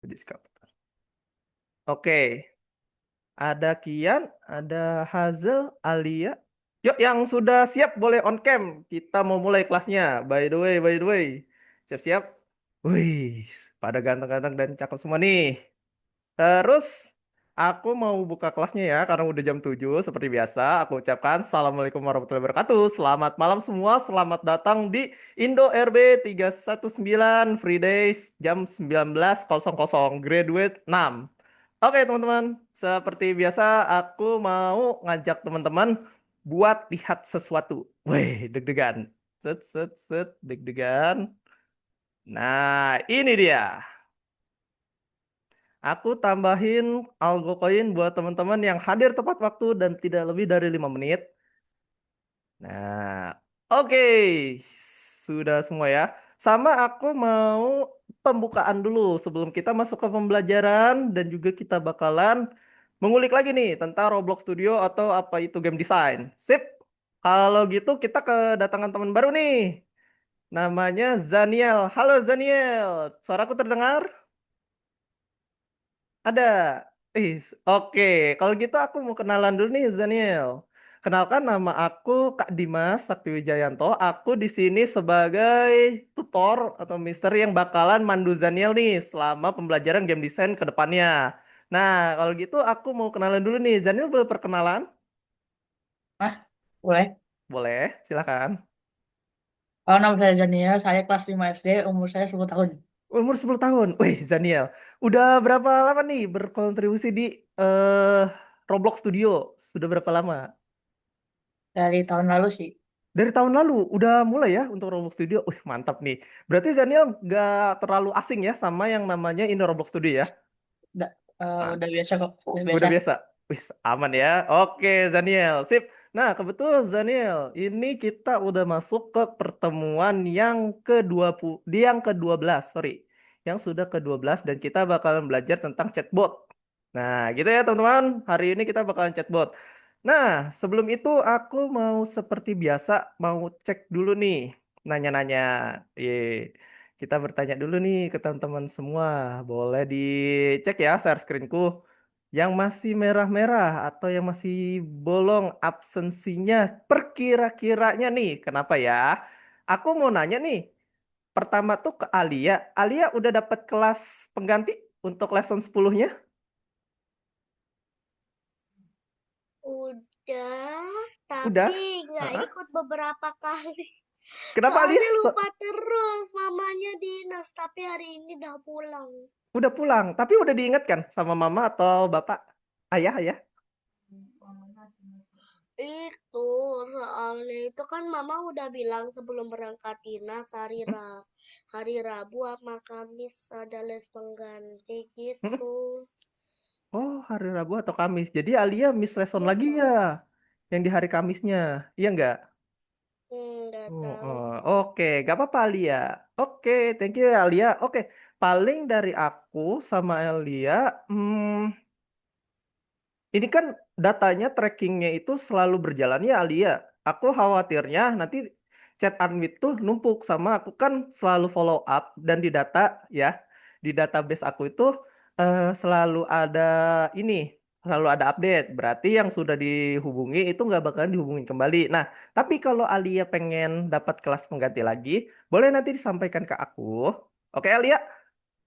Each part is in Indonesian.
Discover. Oke, ada Kian, ada Hazel, Alia. Yuk, yang sudah siap boleh on cam. Kita mau mulai kelasnya. By the way. Siap-siap. Wih, pada ganteng-ganteng dan cakep semua nih. Terus aku mau buka kelasnya ya karena udah jam 7 seperti biasa. Aku ucapkan Assalamualaikum warahmatullahi wabarakatuh. Selamat malam semua. Selamat datang di Indo RB 319 Free Days jam 19.00 graduate 6. Oke teman-teman, seperti biasa aku mau ngajak teman-teman buat lihat sesuatu. Wih, deg-degan. Set set set deg-degan. Nah, ini dia. Aku tambahin algo koin buat teman-teman yang hadir tepat waktu dan tidak lebih dari 5 menit. Nah, oke. Sudah semua ya. Sama aku mau pembukaan dulu sebelum kita masuk ke pembelajaran dan juga kita bakalan mengulik lagi nih tentang Roblox Studio atau apa itu game design. Sip. Kalau gitu kita kedatangan teman baru nih. Namanya Zaniel. Halo Zaniel. Suaraku terdengar? Ada. Oke. Kalau gitu aku mau kenalan dulu nih, Zaniel. Kenalkan nama aku Kak Dimas Sakti Wijayanto. Aku di sini sebagai tutor atau mister yang bakalan mandu Zaniel nih selama pembelajaran game design ke depannya. Nah, kalau gitu aku mau kenalan dulu nih. Zaniel boleh perkenalan? Ah, boleh. Boleh, silakan. Kalau nama saya Daniel, saya kelas 5 SD, umur saya 10 tahun. Umur 10 tahun. Wih, Zaniel. Udah berapa lama nih berkontribusi di eh Roblox Studio? Sudah berapa lama? Dari tahun lalu sih. Dari tahun lalu udah mulai ya untuk Roblox Studio. Wih, mantap nih. Berarti Zaniel nggak terlalu asing ya sama yang namanya Indo Roblox Studio ya? Udah, Ah, udah biasa kok, udah biasa. udah biasa. Wih, aman ya. Oke, Zaniel. Sip. Nah, kebetulan Zaniel, ini kita udah masuk ke pertemuan yang ke-20, yang ke-12, sorry. Yang sudah ke-12 dan kita bakalan belajar tentang chatbot. Nah, gitu ya teman-teman. Hari ini kita bakalan chatbot. Nah, sebelum itu aku mau seperti biasa mau cek dulu nih, nanya-nanya. Ye, kita bertanya dulu nih ke teman-teman semua. Boleh dicek ya share screenku. Yang masih merah-merah atau yang masih bolong absensinya perkira-kiranya nih. Kenapa ya? Aku mau nanya nih. Pertama tuh ke Alia. Alia udah dapat kelas pengganti untuk lesson 10-nya? Udah, Udah? tapi nggak Heeh. ikut beberapa kali. Kenapa Alia? Soalnya lupa terus, mamanya dinas, tapi hari ini udah pulang. Udah pulang, tapi udah diingatkan sama mama atau bapak? Ayah, ayah. Itu, soalnya itu kan mama udah bilang sebelum berangkat dinas Hmm? hari Rabu sama Kamis ada les pengganti Hmm? gitu. Oh, hari Rabu atau Kamis. Jadi Alia miss lesson lagi ya, Iya, yang di hari Kamisnya. Iya nggak? nggak Oh, tahu oh, sih. oke, gak apa-apa Alia. Oke, thank you ya Alia. Oke, paling dari aku sama Alia, ini kan datanya trackingnya itu selalu berjalan ya Alia. Aku khawatirnya nanti chat admit tuh numpuk sama aku kan selalu follow up dan di data ya, di database aku itu selalu ada ini, selalu ada update. Berarti yang sudah dihubungi itu nggak bakalan dihubungin kembali. Nah, tapi kalau Alia pengen dapat kelas pengganti lagi, boleh nanti disampaikan ke aku. Oke Alia?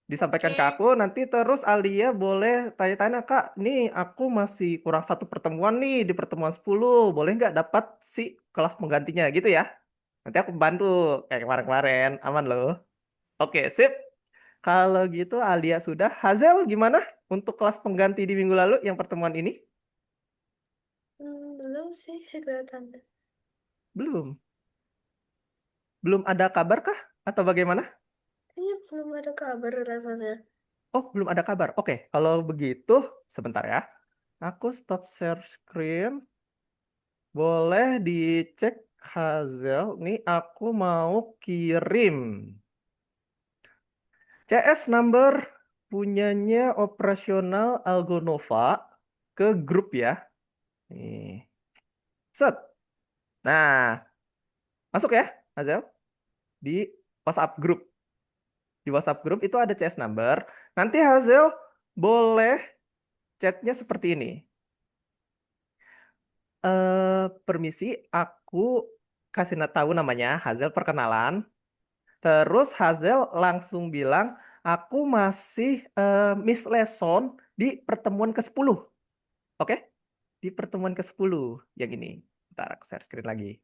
Disampaikan ke Oke, aku nanti terus Alia boleh tanya-tanya Kak, nih aku masih kurang satu pertemuan nih di pertemuan 10, boleh nggak dapat si kelas penggantinya gitu ya, nanti aku bantu kayak kemarin-kemarin. Aman loh. Oke, sip. Kalau gitu Alia sudah. Hazel gimana untuk kelas pengganti di minggu lalu yang pertemuan ini? belum sih kelihatan. Belum. Belum ada kabar kah atau bagaimana? Kayaknya belum ada kabar rasanya. Oh, belum ada kabar. Oke, kalau begitu sebentar ya, aku stop share screen. Boleh dicek Hazel. Nih aku mau kirim CS number punyanya operasional Algonova ke grup ya. Nih. Set. Nah, masuk ya Hazel di WhatsApp grup. Di WhatsApp grup itu ada CS number. Nanti Hazel boleh chatnya seperti ini. Permisi, aku kasih tahu namanya Hazel perkenalan. Terus Hazel langsung bilang, aku masih miss lesson di pertemuan ke-10. Oke? Di pertemuan ke-10 yang ini. Ntar aku share screen lagi.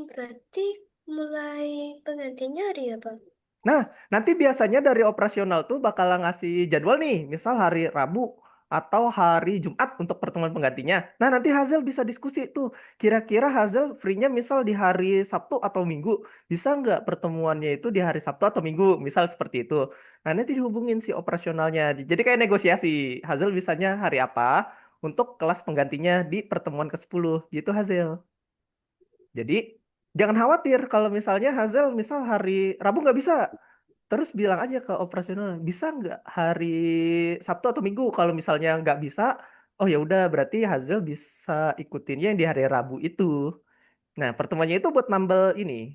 Berarti mulai penggantinya hari apa? Nah, nanti biasanya dari operasional tuh bakal ngasih jadwal nih, misal hari Rabu atau hari Jumat untuk pertemuan penggantinya. Nah, nanti Hazel bisa diskusi tuh, kira-kira Hazel free-nya misal di hari Sabtu atau Minggu, bisa nggak pertemuannya itu di hari Sabtu atau Minggu, misal seperti itu. Nah, nanti dihubungin si operasionalnya. Jadi kayak negosiasi, Hazel bisanya hari apa untuk kelas penggantinya di pertemuan ke-10, gitu Hazel. Jadi jangan khawatir kalau misalnya Hazel misal hari Rabu nggak bisa. Terus bilang aja ke operasional, bisa nggak hari Sabtu atau Minggu? Kalau misalnya nggak bisa, oh ya udah berarti Hazel bisa ikutinnya yang di hari Rabu itu. Nah, pertemuannya itu buat nambel ini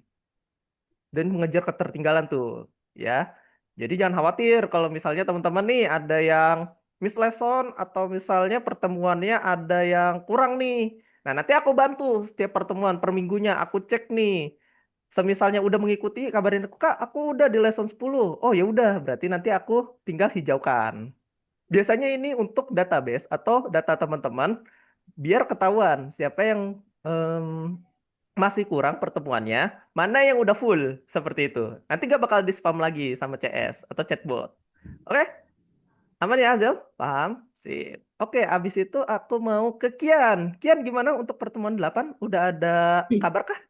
dan mengejar ketertinggalan tuh, ya. Jadi jangan khawatir kalau misalnya teman-teman nih ada yang miss lesson atau misalnya pertemuannya ada yang kurang nih. Nah, nanti aku bantu setiap pertemuan per minggunya aku cek nih. Semisalnya udah mengikuti, kabarin aku, Kak, aku udah di lesson 10. Oh ya udah, berarti nanti aku tinggal hijaukan. Biasanya ini untuk database atau data teman-teman biar ketahuan siapa yang em, masih kurang pertemuannya, mana yang udah full seperti itu. Nanti gak bakal di spam lagi sama CS atau chatbot. Oke, aman ya Azel? Paham? Sip. Oke, abis itu aku mau ke Kian. Kian gimana untuk pertemuan 8? Udah ada kabar kah?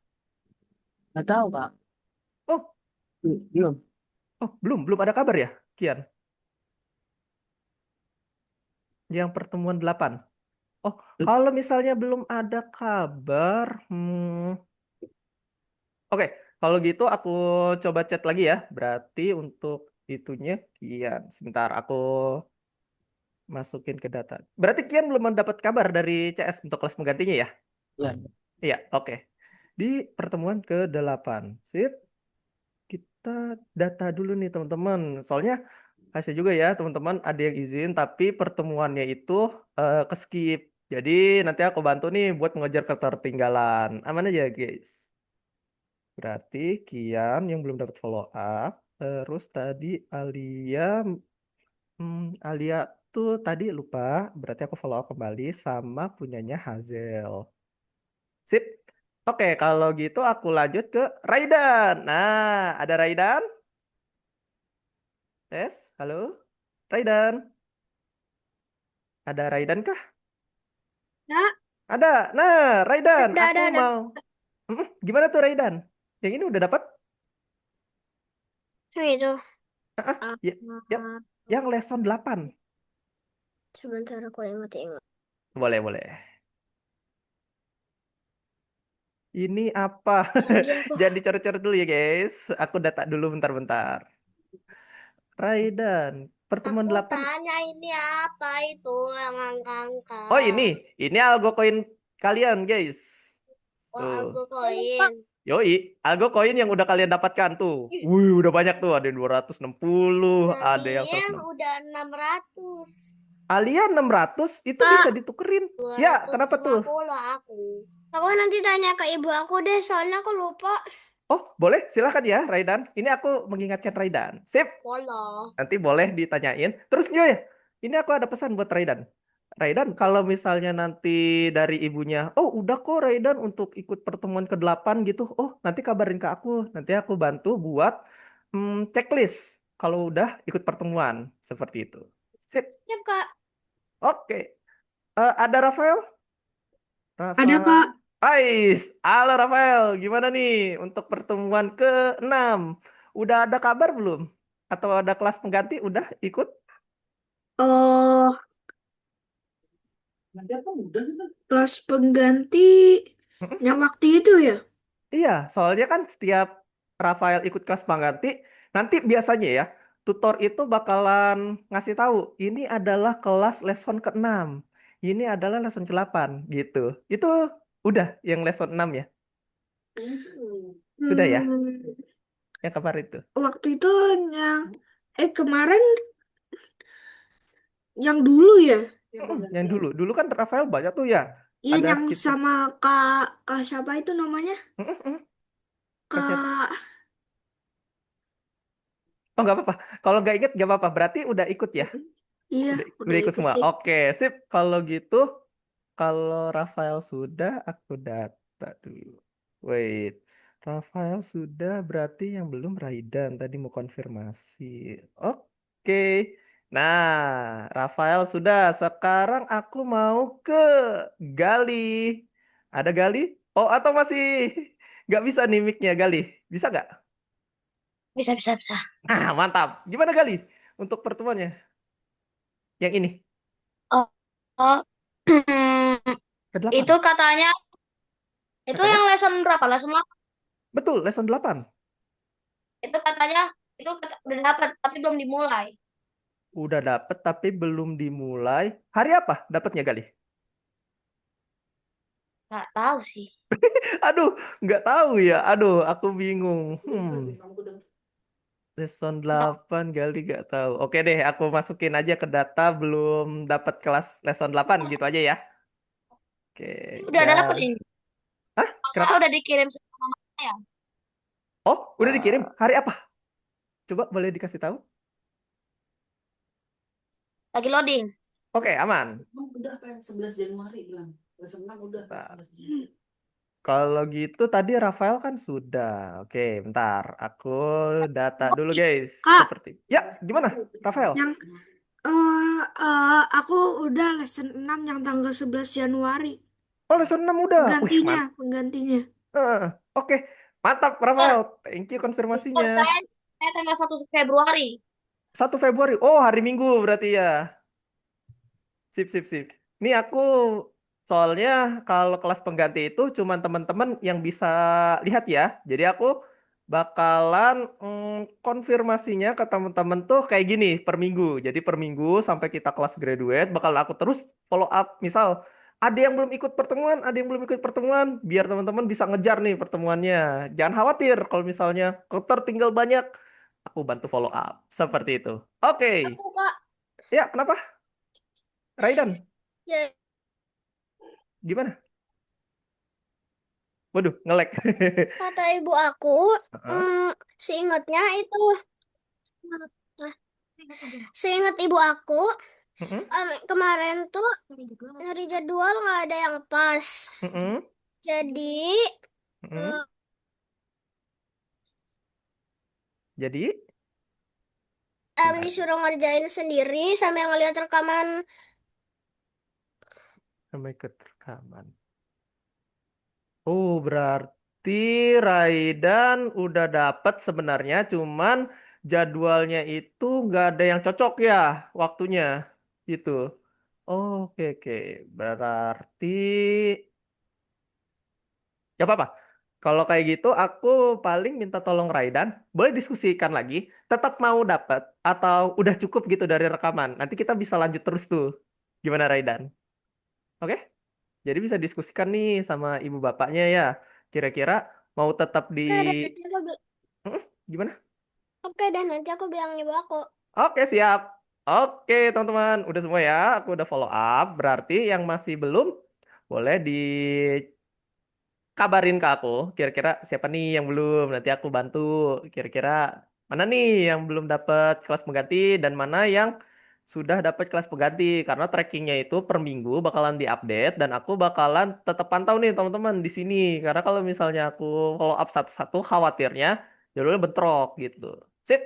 Nggak tahu, Kak. Oh, Belum. belum ada kabar ya, Kian? Yang pertemuan 8. Oh, kalau misalnya belum ada kabar, oke, kalau gitu aku coba chat lagi ya. Berarti untuk itunya Kian. Sebentar, aku masukin ke data. Berarti Kian belum mendapat kabar dari CS untuk kelas penggantinya ya? Ya. Iya, oke. Di pertemuan ke-8. Sip, kita data dulu nih teman-teman. Soalnya kasih juga ya teman-teman ada yang izin tapi pertemuannya itu ke skip. Jadi nanti aku bantu nih buat mengejar ketertinggalan. Aman aja guys. Berarti Kian yang belum dapat follow up. Terus tadi Alia, Alia tuh tadi lupa. Berarti aku follow up kembali sama punyanya Hazel. Sip. Oke, kalau gitu aku lanjut ke Raidan. Nah, ada Raidan? Tes, halo? Raidan? Ada Raidan kah? Ya, Ada. Nah, Raidan, aku ada. mau. Gimana tuh Raidan? Yang ini udah dapat? Itu. Ya, ya, yang lesson 8. Sebentar aku ingat-ingat. Boleh, boleh. Ini apa? Lagi aku. Jangan dicoret-coret dulu ya, guys. Aku data dulu bentar-bentar. Raidan, pertemuan Aku 8. tanya ini apa itu yang angka-angka. Oh, ini algo koin kalian, guys. Oh, Tuh. aku koin. Yoi, algo koin yang udah kalian dapatkan tuh. Wih, udah banyak tuh. Ada yang 260, ada yang Sania 160. udah 600. Alia 600 itu bisa ditukerin. Ya, kenapa tuh? 250 aku. Aku nanti tanya ke ibu aku deh, soalnya aku lupa. Oh, boleh. Silakan ya, Raidan. Ini aku mengingatkan Raidan. Sip. Pola. Nanti boleh ditanyain. Terus Nyoy, ini aku ada pesan buat Raidan. Raidan, kalau misalnya nanti dari ibunya, oh udah kok Raidan untuk ikut pertemuan ke-8 gitu. Oh, nanti kabarin ke aku. Nanti aku bantu buat checklist kalau udah ikut pertemuan. Seperti itu. Sip. Siap, Kak. Oke. Ada Rafael? Ada Rafael. Kak, Ais, halo Rafael, gimana nih untuk pertemuan ke-6? Udah ada kabar belum? Atau ada kelas pengganti udah ikut? oh kelas pengganti Mm-mm. yang waktu itu ya? Iya, soalnya kan setiap Rafael ikut kelas pengganti, nanti biasanya ya, tutor itu bakalan ngasih tahu, ini adalah kelas lesson ke-6, ini adalah lesson ke-8, gitu. Itu udah yang lesson 6 ya? Sudah ya? Hmm, Yang kabar itu. waktu itu yang kemarin yang dulu ya. Yang dulu. Dulu kan Rafael banyak tuh ya. Iya, Ada yang sekitar. sama Kak Kak siapa itu namanya? Kak siapa? Kak. Oh, nggak apa-apa. Kalau nggak inget nggak apa-apa. Berarti udah ikut ya. Iya, Udah udah ikut ikut semua. sih. Oke, sip. Kalau gitu, kalau Rafael sudah, aku data dulu. Wait. Rafael sudah, berarti yang belum Raidan. Tadi mau konfirmasi. Oke. Nah, Rafael sudah. Sekarang aku mau ke Gali. Ada Gali? Oh, atau masih nggak bisa nih mic-nya Gali? Bisa nggak? Bisa, bisa, bisa. Ah, mantap. Gimana Gali untuk pertemuannya? Yang ini, Oh, oh. ke-8. Itu katanya, itu Katanya? yang lesson berapa? Lesson 8. Betul, lesson 8. Itu katanya, udah dapat, tapi belum dimulai. Udah dapet tapi belum dimulai. Hari apa dapatnya Gali? Nggak tahu sih. Aduh, nggak tahu ya. Aduh, aku bingung. Lesson Nggak. 8 Gali nggak tahu. Oke deh, aku masukin aja ke data belum dapat kelas lesson 8 gitu aja ya. Oke, Ini udah dapat Gal. ini. Hah? Saya Kenapa? udah dikirim sama saya. Oh, udah dikirim. Hari apa? Coba boleh dikasih tahu? Lagi loading. Oke, aman. Udah apa 11 Januari bilang. Senang udah Bentar. 11 Januari. Kalau gitu tadi Rafael kan sudah. Oke, bentar. Aku data dulu guys. Kak, Seperti. Ya, gimana Rafael? yang aku udah lesson 6 yang tanggal 11 Januari. Oh, lesson 6 udah. Wih, Penggantinya. eh, oke. Mantap, Mister, Rafael. Thank you Mister, konfirmasinya. saya tanggal 1 Februari. 1 Februari. Oh, hari Minggu berarti ya. Sip, sip, sip. Ini aku soalnya kalau kelas pengganti itu cuman teman-teman yang bisa lihat ya. Jadi aku bakalan konfirmasinya ke teman-teman tuh kayak gini per minggu. Jadi per minggu sampai kita kelas graduate bakal aku terus follow up. Misal ada yang belum ikut pertemuan, ada yang belum ikut pertemuan, biar teman-teman bisa ngejar nih pertemuannya. Jangan khawatir kalau misalnya tertinggal banyak, aku bantu follow up. Seperti itu. Oke. Aku, Kak. Ya, kenapa? Raidan, Ya, gimana? Waduh, nge-lag. kata ibu aku, Heeh. seingatnya itu, seingat ibu aku, Heeh. kemarin tuh dari jadwal nggak ada yang pas. Heeh. Jadi, Heeh. Jadi, bentar, disuruh ngerjain sendiri sambil ngeliat rekaman. sampai ke rekaman. Oh, berarti Raidan udah dapet sebenarnya, cuman jadwalnya itu nggak ada yang cocok ya waktunya, gitu. Oke, oke. Berarti ya apa-apa. Kalau kayak gitu, aku paling minta tolong Raidan. Boleh diskusikan lagi. Tetap mau dapat atau udah cukup gitu dari rekaman. Nanti kita bisa lanjut terus tuh. Gimana Raidan? Oke? Jadi bisa diskusikan nih sama ibu bapaknya ya. Kira-kira mau tetap di... Hmm, gimana? Oke, dan nanti aku bilang ibu aku. Oke, siap. Oke, teman-teman. Udah semua ya. Aku udah follow up. Berarti yang masih belum, boleh di kabarin ke aku kira-kira siapa nih yang belum, nanti aku bantu kira-kira mana nih yang belum dapat kelas pengganti dan mana yang sudah dapat kelas pengganti, karena trackingnya itu per minggu bakalan diupdate dan aku bakalan tetap pantau nih teman-teman di sini, karena kalau misalnya aku follow up satu-satu khawatirnya jadwalnya bentrok gitu. Sip.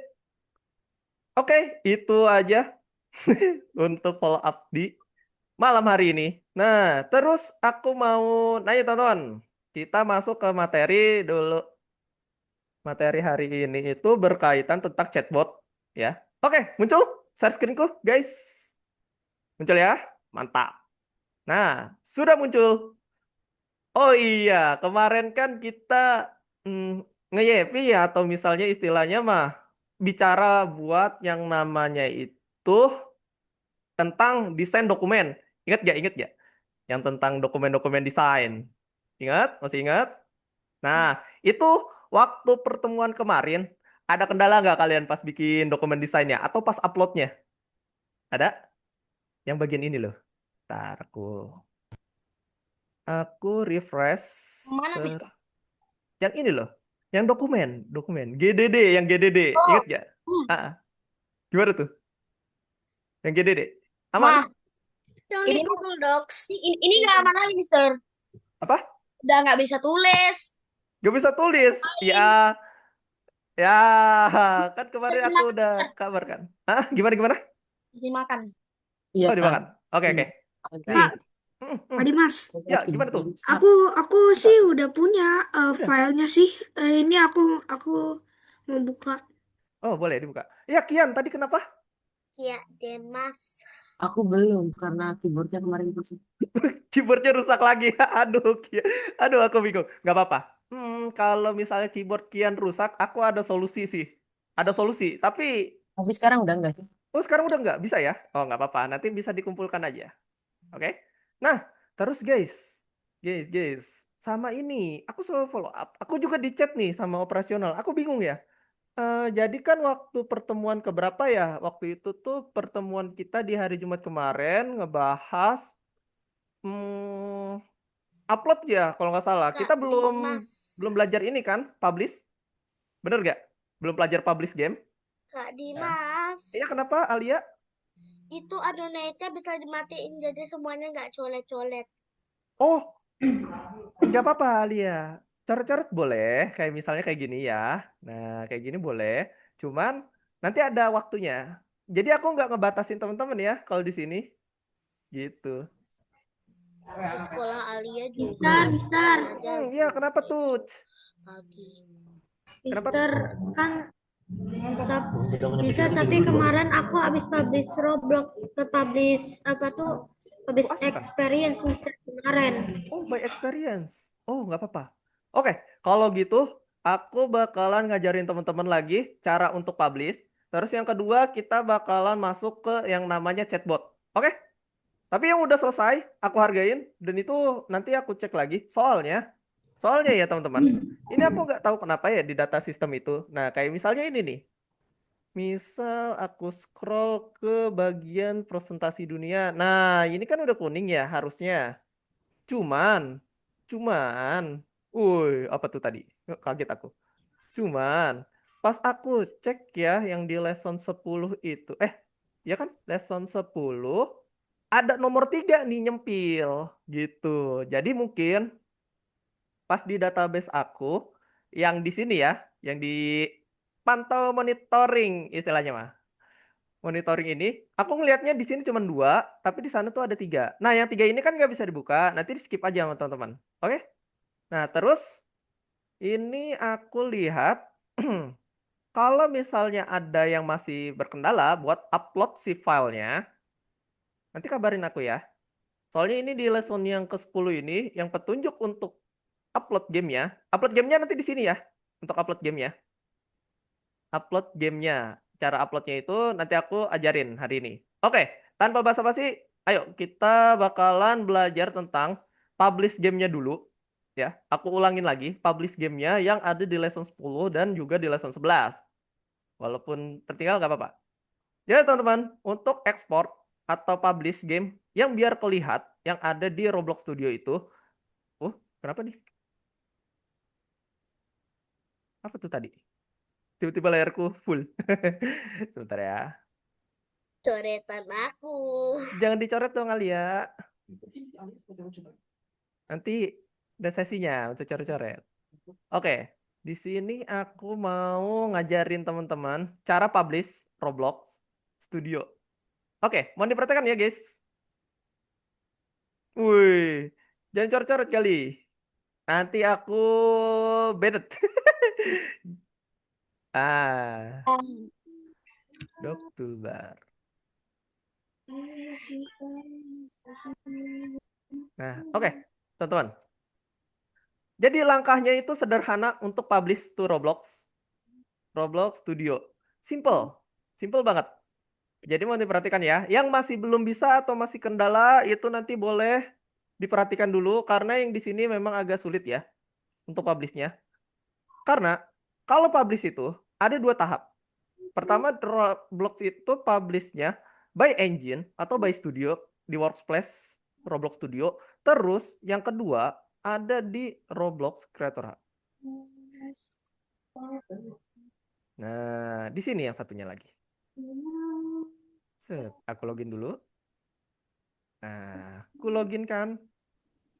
Oke, itu aja untuk follow up di malam hari ini. Nah, terus aku mau nanya teman-teman. Kita masuk ke materi dulu. Materi hari ini itu berkaitan tentang chatbot, ya. Oke, muncul share screenku, guys. Muncul ya? Mantap. Nah, sudah muncul. Oh iya, kemarin kan kita mm, nge-YP ya, atau misalnya istilahnya mah bicara buat yang namanya itu tentang desain dokumen. Ingat gak? Ingat gak? Yang tentang dokumen-dokumen desain. Ingat? Masih ingat? Nah, itu waktu pertemuan kemarin Ada kendala nggak kalian pas bikin dokumen desainnya atau pas uploadnya? Ada? Yang bagian ini loh. Ntar aku refresh Mana ke bisa? yang ini loh. Yang dokumen GDD, yang GDD. Oh, Ingat gak? Ah, gimana tuh? Yang GDD. Aman? mah, Yang ini di Google Docs. ini nggak aman lagi, Mister. Apa? Udah nggak bisa tulis. Gak bisa tulis. Ya, ya, kan Bisa kemarin aku dimakan, udah Mister. kabar kan. Hah? Gimana gimana? Bisa dimakan. Iya, Oh, dimakan. Oke, oke. Nih. Kak, Pak Dimas, Ya, gimana tuh? aku Buka. sih udah punya Udah. filenya sih. Ini aku mau buka. Oh, boleh dibuka. Ya, Kian, tadi kenapa? Iya, Demas. Aku belum karena keyboardnya kemarin rusak. Keyboardnya rusak lagi. Aduh, Kian. Aduh, aku bingung. Nggak apa-apa. Kalau misalnya keyboard Kian rusak, aku ada solusi sih. Ada solusi. Tapi, Tapi sekarang udah enggak sih? oh sekarang udah nggak bisa ya? Oh, nggak apa-apa. Nanti bisa dikumpulkan aja. Oke? Nah, terus guys, sama ini, aku selalu follow up. Aku juga di chat nih sama operasional. Aku bingung ya. Jadi kan waktu pertemuan keberapa ya? Waktu itu tuh pertemuan kita di hari Jumat kemarin ngebahas hmm, upload ya, kalau nggak salah. Kak Kita belum Dimas. belum belajar ini kan, publish, bener nggak? Belum belajar publish game. Kak Dimas. Iya, kenapa Alia? Itu adonate-nya bisa dimatiin jadi semuanya nggak colet-colet. Oh, nggak apa-apa Alia. Coret-coret boleh, kayak misalnya kayak gini ya. Nah, kayak gini boleh. Cuman nanti ada waktunya. Jadi aku nggak ngebatasin teman-teman ya kalau di sini, gitu. Di sekolah Alia juga Mister, Mister, aja Iya, kenapa tuh? itu pagi. Kenapa? Mister kan bisa tapi kemarin aku habis publish Roblox, publish apa tuh? Publish Asli kan? experience Mister kemarin. Oh, by experience. Oh, nggak apa-apa. Oke, kalau gitu aku bakalan ngajarin teman-teman lagi cara untuk publish. Terus yang kedua kita bakalan masuk ke yang namanya chatbot. Oke? Tapi yang udah selesai aku hargain dan itu nanti aku cek lagi. Soalnya ya teman-teman, ini aku nggak tahu kenapa ya di data sistem itu. Nah, kayak misalnya ini nih. Misal aku scroll ke bagian presentasi dunia. Nah, ini kan udah kuning ya harusnya. Cuman, cuman, apa tuh tadi? Kaget aku. Cuman, pas aku cek ya yang di lesson 10 itu, ya kan, lesson 10 ada nomor 3 nih nyempil, gitu. Jadi mungkin pas di database aku, yang di sini ya, yang di pantau monitoring istilahnya mah. Monitoring ini, aku ngelihatnya di sini cuma 2, tapi di sana tuh ada 3. Nah, yang 3 ini kan nggak bisa dibuka, nanti di skip aja sama teman-teman. Oke? Nah, terus ini aku lihat kalau misalnya ada yang masih berkendala buat upload si filenya, nanti kabarin aku ya. Soalnya ini di lesson yang ke-10 ini, yang petunjuk untuk upload gamenya. Upload gamenya nanti di sini ya, untuk upload gamenya. Upload gamenya. Cara uploadnya itu nanti aku ajarin hari ini. Oke, tanpa basa-basi, ayo kita bakalan belajar tentang publish gamenya dulu. Ya, aku ulangin lagi, publish gamenya yang ada di lesson 10 dan juga di lesson 11. Walaupun tertinggal nggak apa-apa. Ya teman-teman, untuk ekspor atau publish game yang biar kelihat yang ada di Roblox Studio itu, kenapa nih? Apa tuh tadi? Tiba-tiba layarku full. Sebentar ya. Coretan aku. Jangan dicoret dong Alia. Nanti ada sesinya untuk coret-coret. Oke, di sini aku mau ngajarin teman-teman cara publish Roblox Studio. Oke, mau diperhatikan ya guys. Wih, jangan coret-coret kali. Nanti aku banned. Dock toolbar. Nah, oke, teman-teman. Jadi langkahnya itu sederhana untuk publish to Roblox. Roblox Studio. Simple. Simple banget. Jadi mau diperhatikan ya. Yang masih belum bisa atau masih kendala itu nanti boleh diperhatikan dulu karena yang di sini memang agak sulit ya untuk publishnya. Karena kalau publish itu ada 2 tahap. Pertama, Roblox itu publish-nya by engine atau by studio di Workspace Roblox Studio. Terus yang kedua ada di Roblox Creator Hub. Nah, di sini yang satunya lagi. Set, aku login dulu. Nah, aku login kan.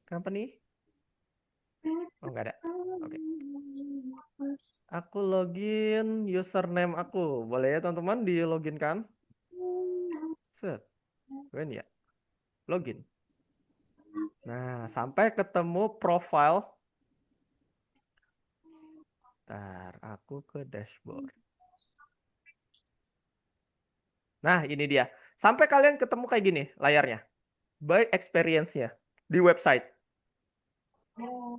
Company. Oh, nggak ada. Oke. Aku login username aku. Boleh ya teman-teman di login kan? Set. When ya? Login. Nah, sampai ketemu profile. Ntar aku ke dashboard. Nah, ini dia. Sampai kalian ketemu kayak gini layarnya. By experience-nya di website.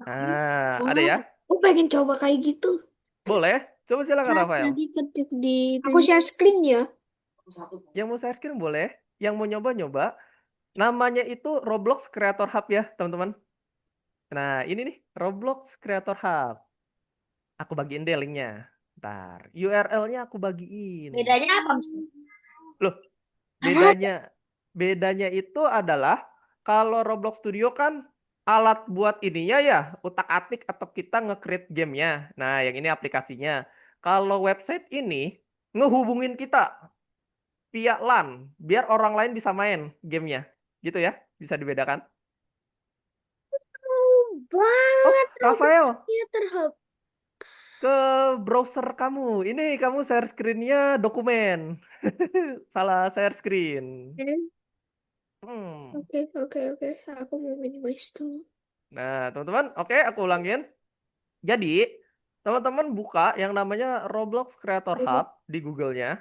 Nah, ada ya? Aku pengen coba kayak gitu. Boleh? Coba silakan Rafael. Tadi ketik di Aku share screen ya. Yang mau share screen boleh. Yang mau nyoba-nyoba. Namanya itu Roblox Creator Hub ya, teman-teman. Nah, ini nih, Roblox Creator Hub. Aku bagiin deh linknya. Ntar, URL-nya aku bagiin. Bedanya apa, Mister? Loh, bedanya itu adalah kalau Roblox Studio kan alat buat ininya ya, utak-atik atau kita nge-create gamenya. Nah, yang ini aplikasinya. Kalau website ini ngehubungin kita via LAN, biar orang lain bisa main gamenya. Gitu ya, bisa dibedakan. Oh, Rafael, Creator Hub. ke browser kamu. Ini kamu share screen-nya dokumen. Salah share screen. Hmm. Oke. Aku mau minimize dulu. Nah, teman-teman, oke, aku ulangin. Jadi, teman-teman buka yang namanya Roblox Creator Hub di Google-nya.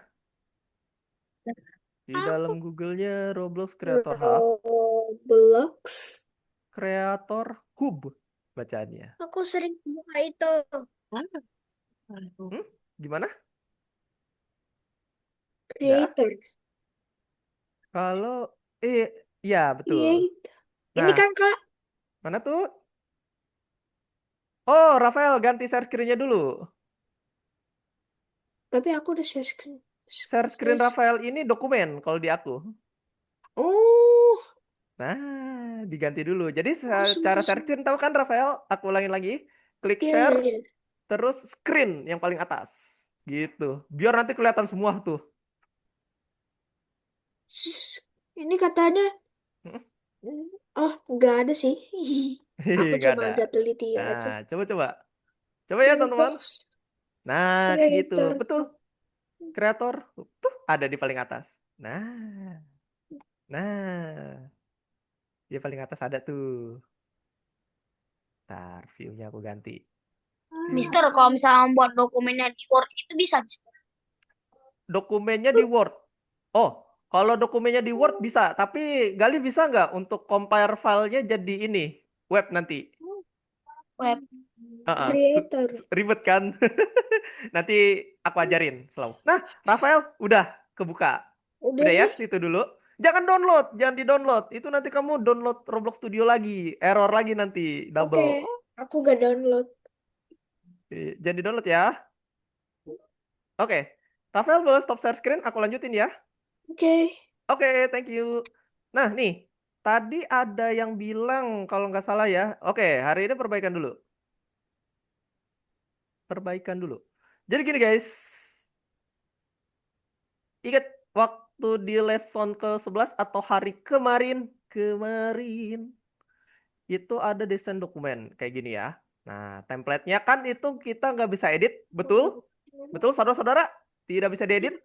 Di dalam Google-nya Roblox Creator Hub, Roblox. Creator Hub bacaannya. Aku sering buka itu. Gimana? Udah? Creator. Kalau ya betul. Create. Ini Nah, kan Kak. mana tuh? Oh, Rafael ganti share screen-nya dulu. Tapi aku udah share screen. Share screen Rafael ini dokumen kalau di aku. Oh. Nah, diganti dulu. Jadi Langsung cara ke share screen tahu kan Rafael? Aku ulangin lagi. Klik Iya. share, terus screen yang paling atas. Gitu. Biar nanti kelihatan semua tuh. Ini katanya. Hmm? Oh, nggak ada sih. Aku Nggak cuma ada. agak teliti aja. Nah, coba-coba. Coba ya teman-teman. Roblox Nah, gitu. Creator. Betul. Kreator tuh ada di paling atas. Nah. Nah. Di paling atas ada tuh. Ntar view-nya aku ganti. Mister, kalau misalnya membuat dokumennya di Word itu bisa, Mister. Dokumennya di Word. Oh, kalau dokumennya di Word bisa. Tapi Gali bisa nggak untuk compare filenya jadi ini? Web nanti. Web. Creator. Ribet kan? Nanti aku ajarin selalu. Nah, Rafael udah kebuka. Udah Udah ya, nih. itu dulu. Jangan download, jangan di-download. Itu nanti kamu download Roblox Studio lagi. Error lagi nanti, Oke, double. aku gak download. Jangan di-download ya. Oke. Rafael boleh stop share screen, aku lanjutin ya. Oke. Oke, thank you. Nah, nih. Tadi ada yang bilang, kalau nggak salah ya. Oke, hari ini perbaikan dulu. Perbaikan dulu. Jadi gini guys. Ingat waktu di lesson ke-11 atau hari kemarin. Itu ada desain dokumen. Kayak gini ya. Nah, template-nya kan itu kita nggak bisa edit. Betul? Betul, saudara-saudara? Tidak bisa diedit?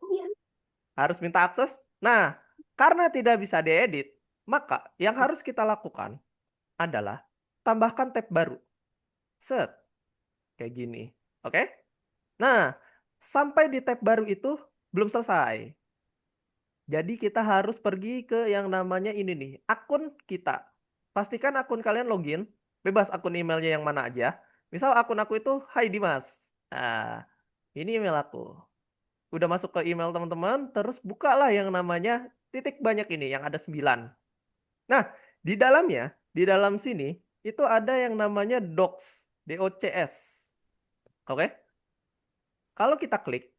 Harus minta akses. Nah, karena tidak bisa diedit, maka yang harus kita lakukan adalah tambahkan tab baru. Set. Kayak gini. Oke? Nah, sampai di tab baru itu belum selesai. Jadi kita harus pergi ke yang namanya ini nih, akun kita. Pastikan akun kalian login, bebas akun emailnya yang mana aja. Misal akun aku itu Hai Dimas. Nah, ini email aku. Udah masuk ke email teman-teman, terus bukalah yang namanya titik banyak ini yang ada 9. Nah, di dalamnya, di dalam sini itu ada yang namanya docs, DOCS. Oke? Kalau kita klik,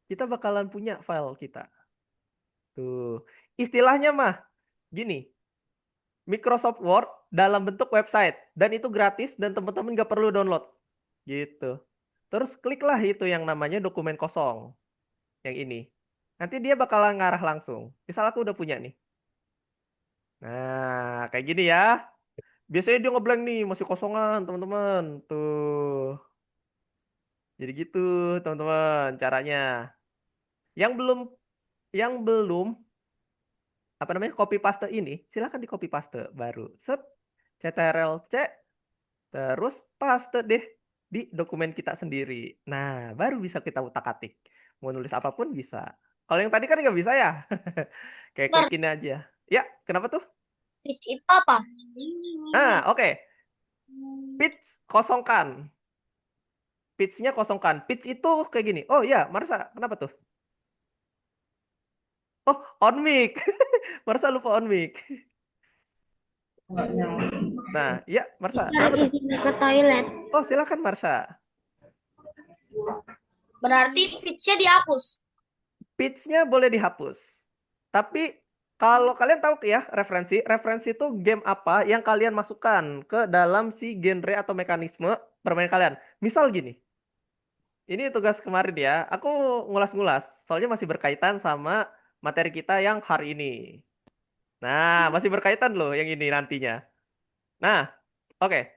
kita bakalan punya file kita. Tuh. Istilahnya mah gini, Microsoft Word dalam bentuk website dan itu gratis dan teman-teman nggak perlu download. Gitu. Terus kliklah itu yang namanya dokumen kosong. Yang ini. Nanti dia bakalan ngarah langsung. Misal aku udah punya nih. Nah, kayak gini ya. Biasanya dia ngeblank nih, masih kosongan, teman-teman. Tuh. Jadi gitu, teman-teman, caranya. Yang belum apa namanya? Copy paste ini, silahkan di copy paste baru. Set Ctrl C terus paste deh di dokumen kita sendiri. Nah, baru bisa kita utak-atik. Mau nulis apapun bisa. Kalau yang tadi kan nggak bisa ya. Kayak Bentar, klik ini aja. Ya, kenapa tuh? pitch itu apa? Nah, oke. Pitch kosongkan. Pitch-nya kosongkan. Pitch itu kayak gini. Oh ya, Marsa, kenapa tuh? Oh, on mic. Marsa lupa on mic. Nah, ya, Marsa, Mister kenapa tuh? izin ke toilet. Oh, silakan Marsa. Berarti pitch-nya dihapus. Pitch-nya boleh dihapus. Tapi kalau kalian tahu ya referensi itu game apa yang kalian masukkan ke dalam si genre atau mekanisme permainan kalian. Misal gini, ini tugas kemarin ya, aku ngulas-ngulas, soalnya masih berkaitan sama materi kita yang hari ini. Nah, masih berkaitan loh yang ini nantinya. Nah, oke.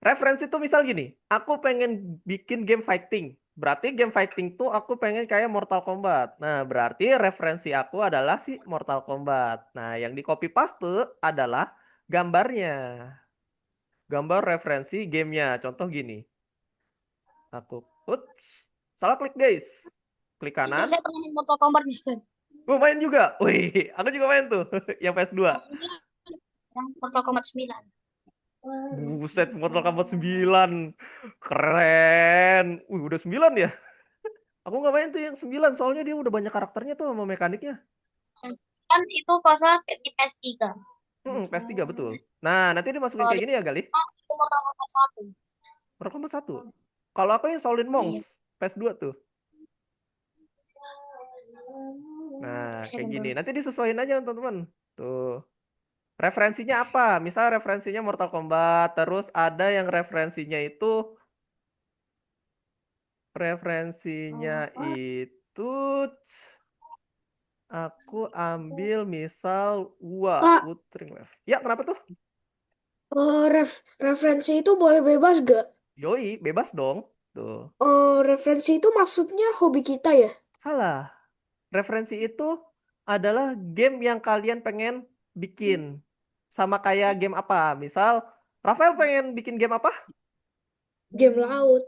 Referensi tuh misal gini, aku pengen bikin game fighting. Berarti game fighting tuh aku pengen kayak Mortal Kombat. Nah, berarti referensi aku adalah si Mortal Kombat. Nah, yang di copy paste adalah gambarnya. Gambar referensi gamenya. Contoh gini. Aku, ups, salah klik guys. Klik Mister, kanan. saya pernah main Mortal Kombat, Mister. Gue main juga. Wih, aku juga main tuh. Yang PS2. Yang Mortal Kombat 9. Buset, Mortal Kombat 9. Keren. Udah 9 ya? Aku nggak main tuh yang 9 soalnya dia udah banyak karakternya tuh sama mekaniknya. Kan itu pasal di PS3. PS3 betul. Nah, nanti dimasukin Kalau kayak di gini ya, Gali. itu Mortal Kombat 1. Mortal Kombat 1. Kalau aku yang Shaolin Iya. Monks, PS2 tuh. Nah, Saya kayak gini. bener. Nanti disesuaiin aja, teman-teman. Tuh. Referensinya apa? Misal referensinya Mortal Kombat, terus ada yang referensinya itu aku ambil misal Kak, Wuthering Waves. Ya, kenapa tuh? referensi itu boleh bebas gak? Yoi, bebas dong. Tuh. Referensi itu maksudnya hobi kita ya? Salah. Referensi itu adalah game yang kalian pengen bikin. Sama kayak game apa? Misal, Rafael pengen bikin game apa? Game laut.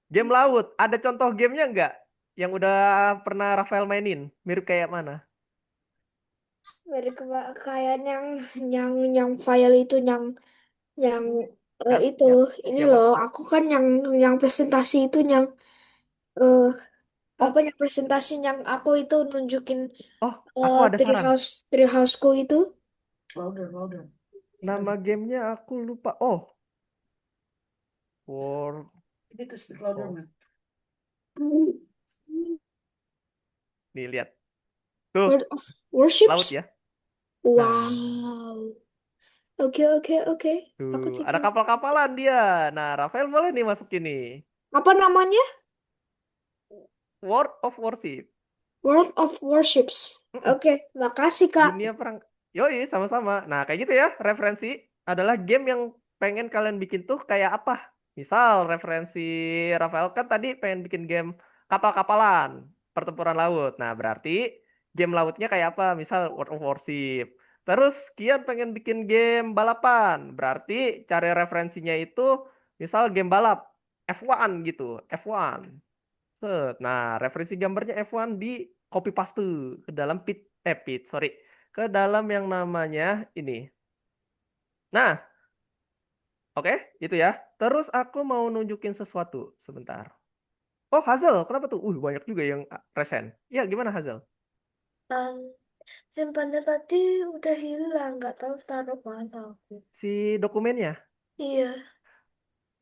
Game laut. Ada contoh gamenya nggak? Yang udah pernah Rafael mainin? Mirip kayak mana? Dari kayak yang file itu yang Hah? itu ini Yang loh mana? aku kan yang presentasi itu eh apa Oh, yang presentasi yang aku itu nunjukin oh, aku ada saran. treehouseku itu. Nama gamenya aku lupa. Oh, World of... Nih, lihat. Tuh, World of laut Warships. ya. Nah, Wow. Oke. Aku tuh, ada cek. kapal-kapalan dia. Nah, Rafael boleh nih masuk ini. Apa namanya? World of Warship. World of Warships. Mm-mm. Oke, makasih Kak. Dunia perang. Yoi, sama-sama. Nah, kayak gitu ya. Referensi adalah game yang pengen kalian bikin tuh kayak apa? Misal, referensi Rafael kan tadi pengen bikin game kapal-kapalan, pertempuran laut. Nah, berarti game lautnya kayak apa? Misal World of Warship. Terus Kian pengen bikin game balapan. Berarti cari referensinya itu misal game balap F1 gitu, F1. Nah, referensi gambarnya F1 di copy paste ke dalam sorry, ke dalam yang namanya ini. Nah, oke, itu ya. Terus aku mau nunjukin sesuatu sebentar. Oh, Hazel, kenapa tuh? Banyak juga yang resen. Ya, gimana Hazel? Um, simpannya tadi udah hilang, nggak tahu taruh mana aku. Si dokumennya. Iya,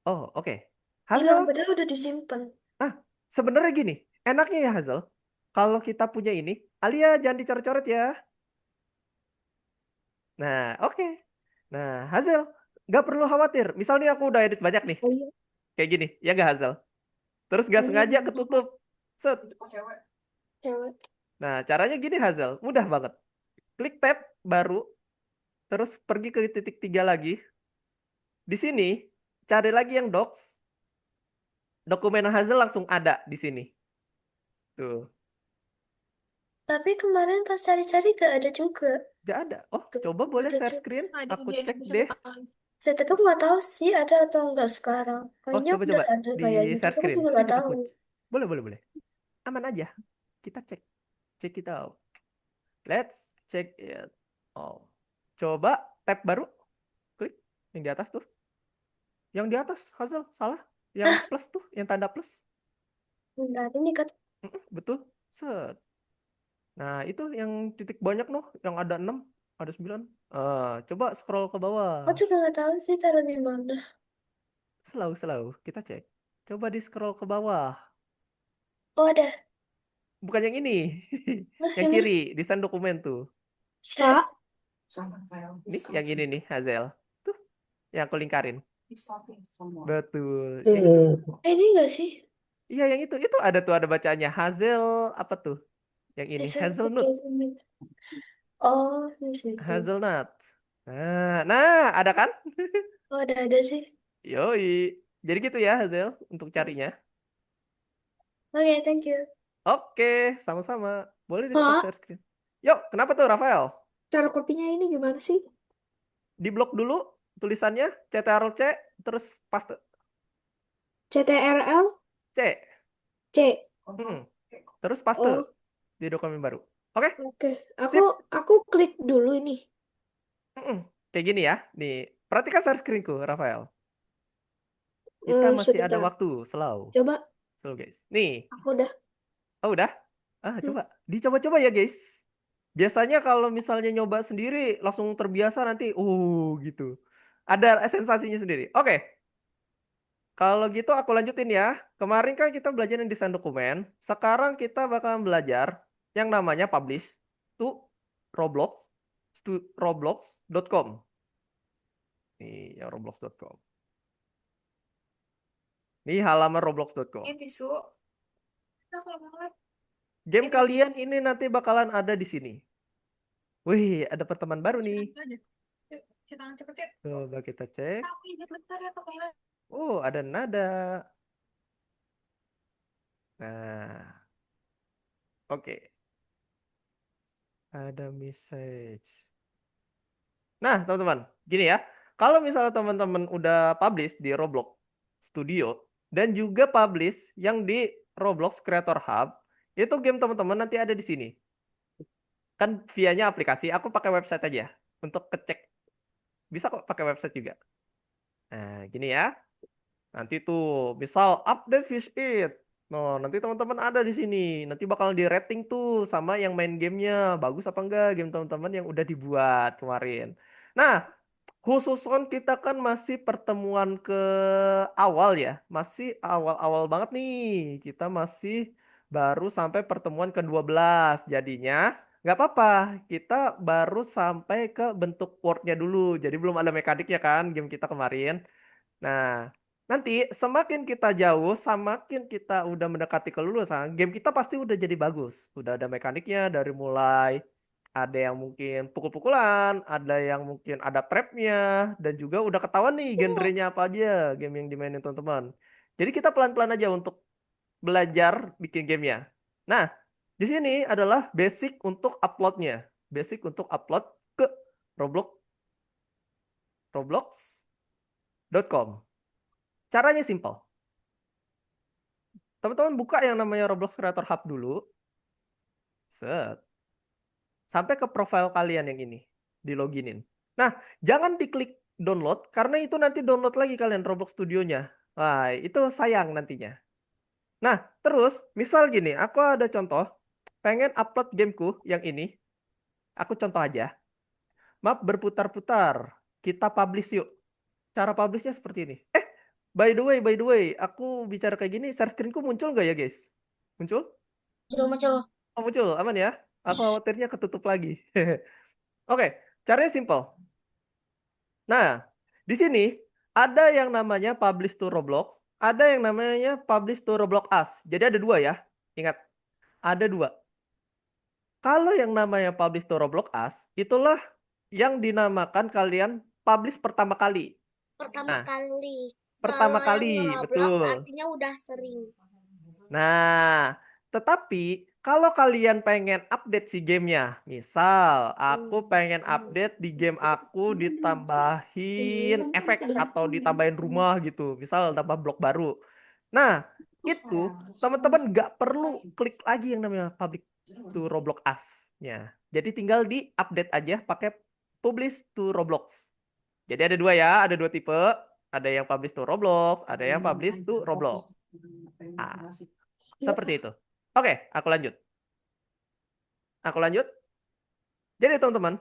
Oh, oke. hilang Hazel, padahal udah disimpan. ah, sebenarnya gini, enaknya ya Hazel, kalau kita punya ini, Alia jangan dicoret-coret ya. Nah, oke. Nah, Hazel, nggak perlu khawatir. Misalnya aku udah edit banyak nih, Oh iya, kayak gini, ya nggak Hazel? Terus oh nggak iya, sengaja ketutup. Set. cewek. Nah, caranya gini Hazel, mudah banget. Klik tab baru, terus pergi ke titik 3 lagi. Di sini, cari lagi yang docs. Dokumen Hazel langsung ada di sini. Tuh, Tapi kemarin pas cari-cari gak ada juga. nggak ada. Oh, Tuh, coba boleh ada share juga. screen. Ada Aku dia cek bisa deh. ketahuan. Saya tapi aku nggak tahu sih ada atau enggak sekarang. Oh, Kayaknya udah coba-coba ada di kayaknya, share tapi aku screen. juga nggak Sini tahu. aku. Boleh, boleh, boleh. Aman aja. Kita cek. Check it out. Let's check it. Oh. Coba tab baru. Klik yang di atas tuh. Yang di atas Hazel salah. Yang Hah? plus tuh, yang tanda plus. Bentar, ini kan Betul. Set. Nah, itu yang titik banyak noh, yang ada 6, ada 9. Coba scroll ke bawah. aku juga nggak tahu sih taruh di mana. Selalu kita cek. Coba di scroll ke bawah. Oh ada. Bukan yang ini. Nah, Yang yang mana? kiri, desain dokumen tuh. Set. Nih, yang ini nih, Hazel. Tuh, yang aku lingkarin. Betul. Yang itu. Ini enggak sih? Iya, yang itu. Itu ada tuh, ada bacaannya. Hazel, apa tuh? Yang ini, Desain hazelnut. dokumen. Oh, di situ. Hazelnut. Nah, ada kan? Oh ada sih. Yoi. Jadi gitu ya, Hazel, untuk carinya. Oke, thank you. Oke, sama-sama. Boleh di stop Kak, share screen. Yuk, kenapa tuh, Rafael? cara kopinya ini gimana sih? Di blok dulu tulisannya, CTRL-C, terus paste. CTRL C. C. Terus paste Oh, di dokumen baru. Oke, oke. Aku sip. aku klik dulu ini. Kayak gini ya. Nih, perhatikan share screen-ku, Rafael. Kita masih ada Sebentar. waktu, slow. Coba. Slow, guys. Nih. Aku udah. Oh, udah? Coba. Dicoba-coba ya, guys. Biasanya kalau misalnya nyoba sendiri, langsung terbiasa nanti, gitu. Ada sensasinya sendiri. Oke. Kalau gitu aku lanjutin ya. Kemarin kan kita belajar desain dokumen. Sekarang kita bakal belajar yang namanya publish to Roblox, roblox.com. Nih, yang roblox.com. Ini halaman roblox.com. Ini tisu. Nah, kalau banget. Game kalian ini nanti bakalan ada di sini. Wih, ada pertemuan baru nih. Aja. Yuk, kita tangan cepet yuk. Coba kita cek. Aku izin bentar ya ke toilet. Oh, ada nada. Nah, oke. Ada message. Nah, teman-teman, gini ya. Kalau misalnya teman-teman udah publish di Roblox Studio dan juga publish yang di Roblox Creator Hub, itu game teman-teman nanti ada di sini. Kan vianya aplikasi, aku pakai website aja untuk ngecek. Bisa kok pakai website juga. Nah, gini ya. Nanti tuh, misal update fish it. Nah, nanti teman-teman ada di sini. Nanti bakal di rating tuh sama yang main gamenya. Bagus apa enggak game teman-teman yang udah dibuat kemarin. Nah, khusus on kita kan masih pertemuan ke awal ya. Masih awal-awal banget nih. Kita masih baru sampai pertemuan ke-12. Jadinya nggak apa-apa. Kita baru sampai ke bentuk word-nya dulu. Jadi belum ada mekaniknya kan game kita kemarin. Nah, nanti semakin kita jauh, semakin kita udah mendekati kelulusan, game kita pasti udah jadi bagus. Udah ada mekaniknya dari mulai ada yang mungkin pukul-pukulan, ada yang mungkin ada trapnya, dan juga udah ketahuan nih genrenya apa aja game yang dimainin teman-teman. Jadi kita pelan-pelan aja untuk belajar bikin gamenya. Nah, di sini adalah basic untuk uploadnya. Basic untuk upload ke Roblox, roblox.com. Caranya simple. Teman-teman buka yang namanya Roblox Creator Hub dulu. Set. Sampai ke profile kalian yang ini. Di loginin. Nah, jangan diklik download. Karena itu nanti download lagi kalian Roblox Studionya. Wah, itu sayang nantinya. Nah, terus misal gini. Aku ada contoh. Pengen upload gameku yang ini. Aku contoh aja. Map berputar-putar. Kita publish yuk. Cara publishnya seperti ini. by the way, aku bicara kayak gini, share screen-ku muncul nggak ya, guys? Muncul? Muncul. Oh, muncul, aman ya? Aku khawatirnya ketutup lagi. Oke, caranya simple. Nah, di sini ada yang namanya publish to Roblox, ada yang namanya publish to Roblox Us. Jadi ada dua ya. Ingat, ada dua. Kalau yang namanya publish to Roblox Us, itulah yang dinamakan kalian publish pertama kali. Pertama Nah, kali. pertama Kalau yang kali, Roblox betul. artinya udah sering. Nah, tetapi kalau kalian pengen update si gamenya, misal aku pengen update di game aku ditambahin efek atau ditambahin rumah gitu, misal tambah blok baru. Nah, itu teman-teman nggak perlu klik lagi yang namanya public to Roblox Us-nya. Jadi tinggal di update aja pakai publish to Roblox. Jadi ada dua ya, ada dua tipe. Ada yang publish to Roblox, ada yang publish to Roblox. Ah, seperti itu. Oke, aku lanjut. Aku lanjut. Jadi teman-teman,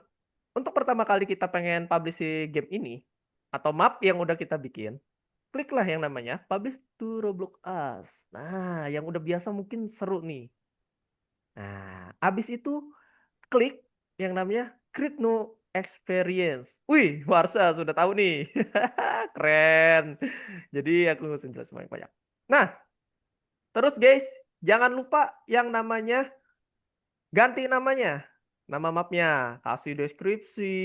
untuk pertama kali kita pengen publish si game ini, atau map yang udah kita bikin, kliklah yang namanya publish to Roblox Us. Nah, yang udah biasa mungkin seru nih. Nah, habis itu klik yang namanya Create New Experience. Wih, Warsa sudah tahu nih. Keren. Jadi aku nggak usah jelas banyak-banyak. Nah, terus guys, jangan lupa yang namanya ganti namanya. Nama mapnya, kasih deskripsi,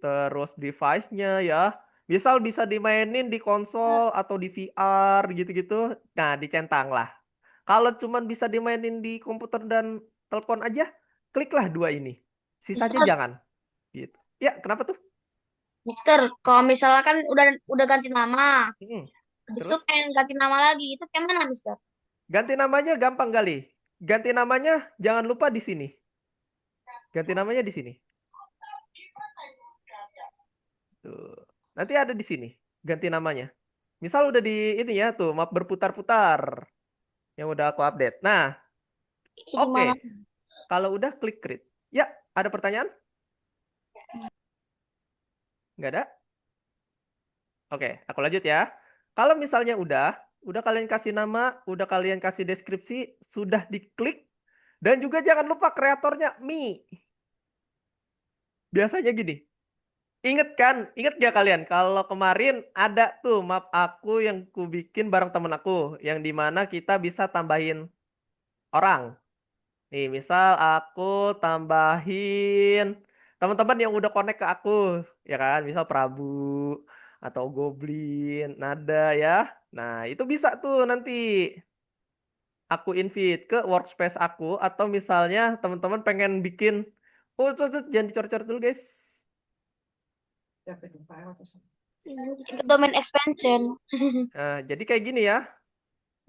terus device-nya ya. Misal bisa dimainin di konsol atau di VR gitu-gitu. Nah, dicentang lah. Kalau cuman bisa dimainin di komputer dan telepon aja, kliklah dua ini. Sisanya Mister, jangan. Gitu. Ya, kenapa tuh? Kalau misalkan udah ganti nama, Hmm. habis itu Terus pengen ganti nama lagi, itu kayak mana, Mister? ganti namanya gampang kali. Ganti namanya jangan lupa di sini. Ganti namanya di sini. Tuh. Nanti ada di sini. Ganti namanya. Misal udah di ini ya tuh, map berputar-putar yang udah aku update. Nah, Itu oke. gimana? Kalau udah klik create. Ya, ada pertanyaan? Nggak ada? Oke, aku lanjut ya. Kalau misalnya udah kalian kasih nama, udah kalian kasih deskripsi, sudah diklik, dan juga jangan lupa kreatornya Mi. Biasanya gini, inget kan? Inget gak kalian? Kalau kemarin ada tuh map aku yang ku bikin bareng temen aku, yang dimana kita bisa tambahin orang. Nih, misal aku tambahin teman-teman yang udah connect ke aku, ya kan? Misal Prabu atau Goblin, Nada ya. Nah, itu bisa tuh nanti aku invite ke workspace aku atau misalnya teman-teman pengen bikin jangan dicor-cor dulu, guys. Itu domain expansion. Nah, jadi kayak gini ya.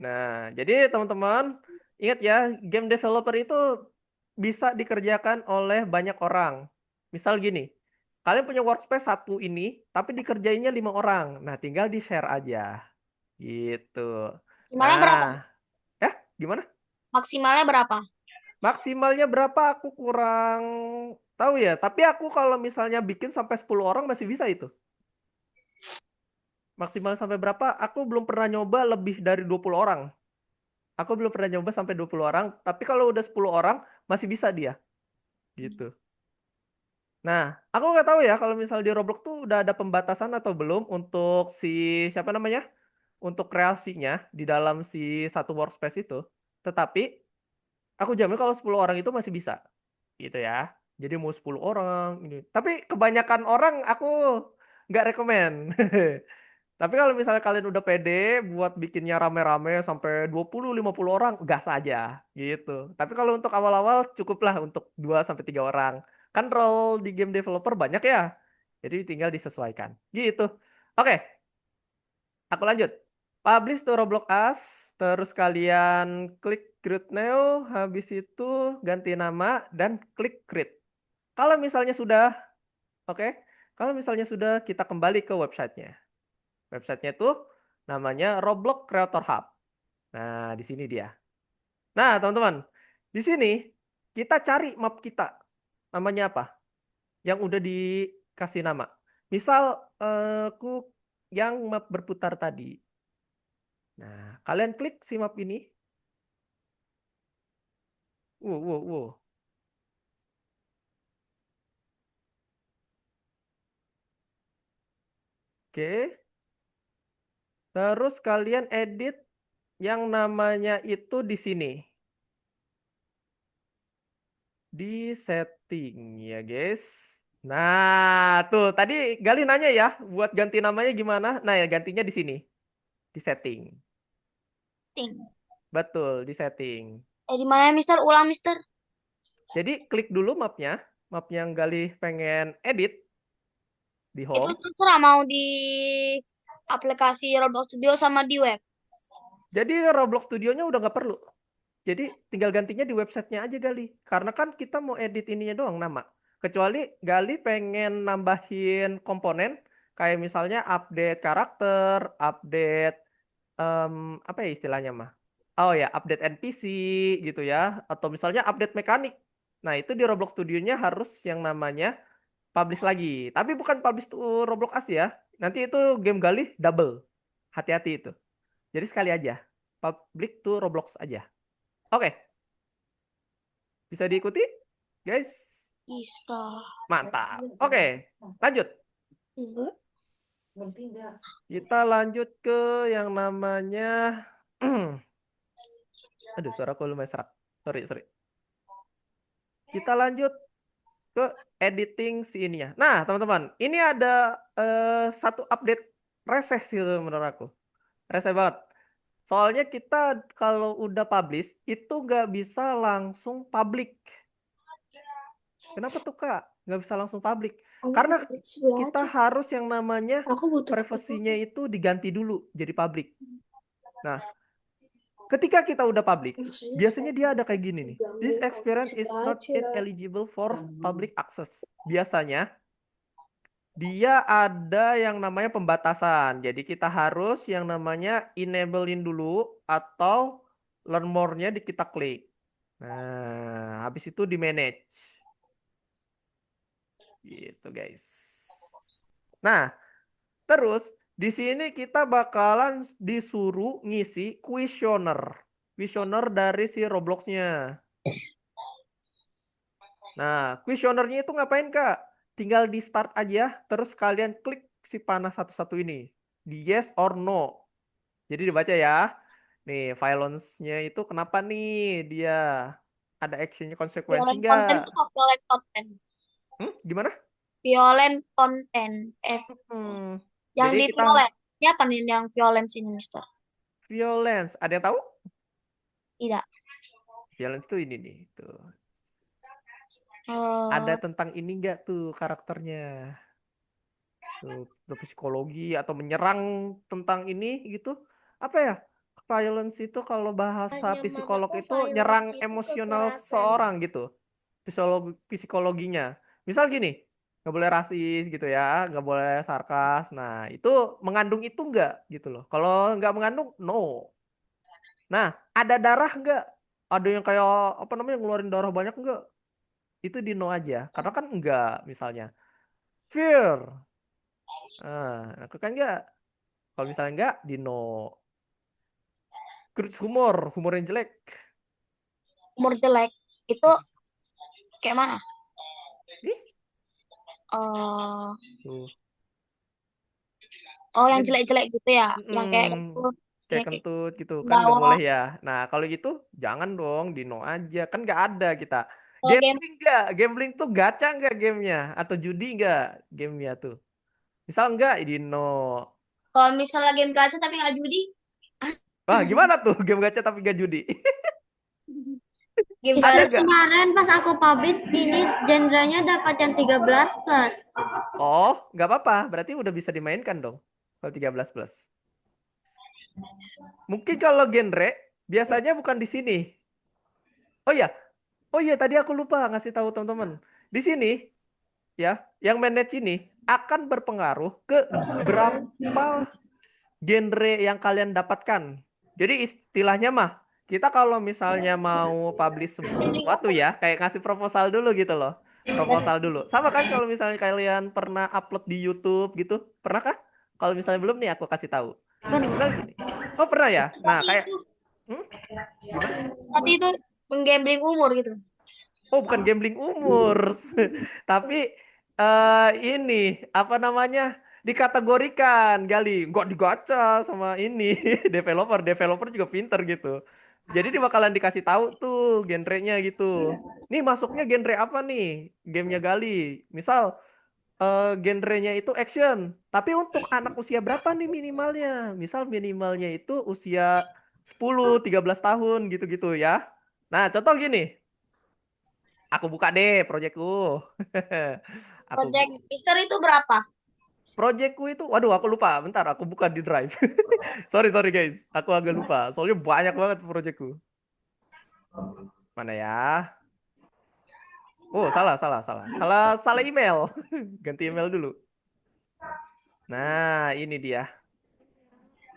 Nah, jadi teman-teman ingat ya, game developer itu bisa dikerjakan oleh banyak orang. Misal gini, kalian punya workspace satu ini, tapi dikerjainnya 5 orang. Nah, tinggal di-share aja. Gitu. Maksimalnya berapa? Nah, ya gimana? Maksimalnya berapa? Maksimalnya berapa aku kurang tahu ya. Tapi aku kalau misalnya bikin sampai 10 orang masih bisa itu. Maksimal sampai berapa? Aku belum pernah nyoba lebih dari 20 orang. Aku belum pernah nyoba sampai 20 orang, tapi kalau udah 10 orang masih bisa dia. Gitu. Nah, aku nggak tahu ya kalau misal di Roblox tuh udah ada pembatasan atau belum untuk si siapa namanya? Untuk kreasinya di dalam si satu workspace itu. Tetapi aku jamin kalau 10 orang itu masih bisa. Gitu ya. Jadi mau 10 orang ini. Tapi kebanyakan orang aku nggak rekomen. Tapi kalau misalnya kalian udah pede buat bikinnya rame-rame sampai 20-50 orang, gas aja gitu. Tapi kalau untuk awal-awal cukuplah untuk 2 sampai 3 orang. Kan role di game developer banyak ya. Jadi tinggal disesuaikan. Gitu. Oke, aku lanjut. Publish to Roblox Us, terus kalian klik create now, habis itu ganti nama dan klik create. Kalau misalnya sudah, oke. Kalau misalnya sudah, kita kembali ke websitenya. Websitenya itu namanya Roblox Creator Hub. Nah, di sini dia. Nah, teman-teman, di sini kita cari map kita. Namanya apa? Yang udah dikasih nama. Misal aku yang map berputar tadi. Nah, kalian klik si map ini. Wow. Oke. Terus kalian edit yang namanya itu di sini. Di setting ya, guys. Nah, tuh tadi Gali nanya ya, buat ganti namanya gimana? Nah, ya gantinya di sini. Di setting. Ting. Betul, di setting. Di mana Mister? Ulang Mister. Jadi klik dulu mapnya, map yang Gali pengen edit di Itu home. terserah mau di aplikasi Roblox Studio sama di web. Jadi Roblox Studionya udah nggak perlu. Jadi tinggal gantinya di websitenya aja Gali. Karena kan kita mau edit ininya doang nama. Kecuali Gali pengen nambahin komponen kayak misalnya update karakter, update apa ya istilahnya mah? Oh ya, update NPC gitu ya, atau misalnya update mekanik. Nah, itu di Roblox Studionya harus yang namanya publish lagi. Tapi bukan publish to Roblox As ya. Nanti itu game Gali double. Hati-hati itu. Jadi sekali aja. Public to Roblox aja. Oke, bisa diikuti, guys? Bisa. Mantap. Oke, lanjut. Enggak. Kita lanjut ke yang namanya aduh, suaraku lumayan serak. Sorry. Kita lanjut ke editing si ininya. Nah, teman-teman, ini ada satu update reseh sih menurut aku. Reseh banget. Soalnya kita kalau udah publish, itu nggak bisa langsung public. Kenapa tuh, Kak? Nggak bisa langsung public? Kamu Karena di sebelah kita aja. harus yang namanya Aku butuh privasinya itu diganti dulu jadi public. Nah, ketika kita udah public, biasanya dia ada kayak gini nih. This experience is not yet eligible for public access. Biasanya dia ada yang namanya pembatasan. Jadi kita harus yang namanya enablein dulu atau learn more-nya kita klik. Nah, habis itu di manage. Gitu, guys. Nah, terus di sini kita bakalan disuruh ngisi kuesioner. Kuesioner dari si Roblox-nya. Nah, kuesionernya itu ngapain, Kak? Tinggal di start aja, terus kalian klik si panah satu-satu ini. Di yes or no. Jadi dibaca ya. Nih, violence-nya itu kenapa nih dia ada actionnya konsekuensi Violent content nggak? itu kok violent content. Gimana? Violent content. Hmm, Yang jadi di kita violent. Ini apa nih yang violence ini, Mister? violence. Ada yang tahu? Tidak. Violence itu ini nih. Tuh. Eh, Ada tentang ini nggak tuh karakternya? Tuh, psikologi atau menyerang tentang ini gitu. Apa ya? Violence itu kalau bahasa Hanya psikolog mamaku itu violence nyerang itu emosional kekerasan. seorang gitu. Psikologinya. Misal gini, nggak boleh rasis gitu ya, nggak boleh sarkas. Nah, itu mengandung itu nggak gitu loh. Kalau nggak mengandung, no. Nah, ada darah nggak? Ada yang kayak apa namanya ngeluarin darah banyak nggak? Itu di no aja. Karena kan enggak misalnya. Fear. Aku kan enggak. Kalau misalnya enggak, di no. Crude humor yang jelek. Umur jelek. Itu kayak mana? Ih, Eh, tuh. oh, yang Ini, jelek-jelek gitu ya. Yang kayak mm, kentut. kayak Yang kayak kentut gitu kan nggak boleh bawah. ya. Nah, kalau gitu jangan dong di no aja. Kan nggak ada kita. Kalau game, Gambling nggak? Gambling tuh gacha nggak gamenya? Atau judi nggak gamenya tuh? Misal nggak di no. kalau misalnya game gacha tapi nggak judi, Wah, gimana tuh game gacha tapi nggak judi? game Ada gacha. Justru nggak? kemarin pas aku publish ini genrenya dapat yang 13 plus. Oh, nggak apa-apa. Berarti udah bisa dimainkan dong. Kalau 13 plus. Mungkin kalau genre biasanya bukan di sini. Oh iya, tadi aku lupa ngasih tahu teman-teman. Di sini ya, yang manage ini akan berpengaruh ke berapa genre yang kalian dapatkan. Jadi istilahnya mah, kita kalau misalnya mau publish sesuatu ya, kayak ngasih proposal dulu gitu loh. Proposal dulu. Sama kan kalau misalnya kalian pernah upload di YouTube gitu. Pernah kah? Kalau misalnya belum nih aku kasih tahu. Tinggal gini. Oh, pernah ya? Nah, Tadi kayak itu, gimana? tadi itu menggambling umur gitu. Oh, bukan gambling umur. Tapi ini apa namanya? Dikategorikan, Gali. Nggak digacha sama ini developer. Developer juga pinter gitu. Jadi dia bakalan dikasih tahu tuh genrenya gitu. Nih masuknya genre apa nih? Gamenya Gali. Misal genrenya itu action. Tapi untuk anak usia berapa nih minimalnya? Misal minimalnya itu usia 10, 13 tahun gitu-gitu ya. Nah, contoh gini. Aku buka deh proyekku. Aku Project Mister itu berapa? proyekku itu, waduh aku lupa. Bentar, aku buka di Drive. Sorry sorry guys, aku agak lupa. Soalnya banyak banget proyekku. Mana ya? Oh salah salah salah salah salah email. Ganti email dulu. Nah ini dia.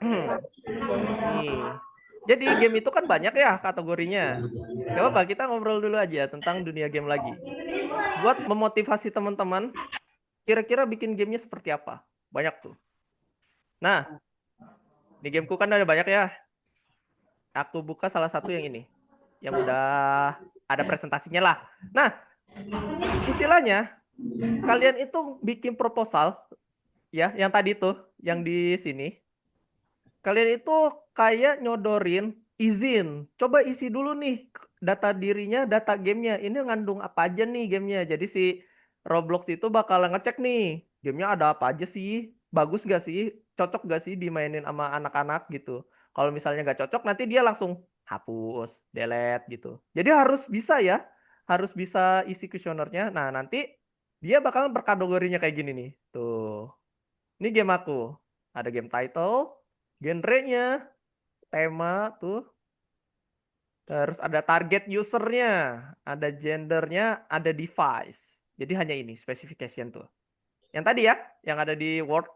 Nih. Jadi game itu kan banyak ya kategorinya. Gak apa-apa, kita ngobrol dulu aja tentang dunia game lagi. Buat memotivasi teman-teman, kira-kira bikin gamenya seperti apa? Banyak tuh. Nah, di gameku kan ada banyak ya. Aku buka salah satu yang ini. Yang udah ada presentasinya lah. Nah, istilahnya kalian itu bikin proposal ya, yang tadi tuh, yang di sini. Kalian itu kayak nyodorin izin. Coba isi dulu nih data dirinya, data gamenya. Ini ngandung apa aja nih gamenya. Jadi si Roblox itu bakal ngecek nih. Gamenya ada apa aja sih? Bagus gak sih? Cocok gak sih dimainin sama anak-anak gitu. Kalau misalnya gak cocok, nanti dia langsung hapus, delete gitu. Jadi harus bisa ya. Harus bisa isi kuesionernya. Nah nanti dia bakal berkategorinya kayak gini nih. Tuh. Ini game aku. Ada game title, genrenya, tema tuh, terus ada target usernya, ada gendernya, ada device. Jadi hanya ini specification tuh. Yang tadi ya, yang ada di Word,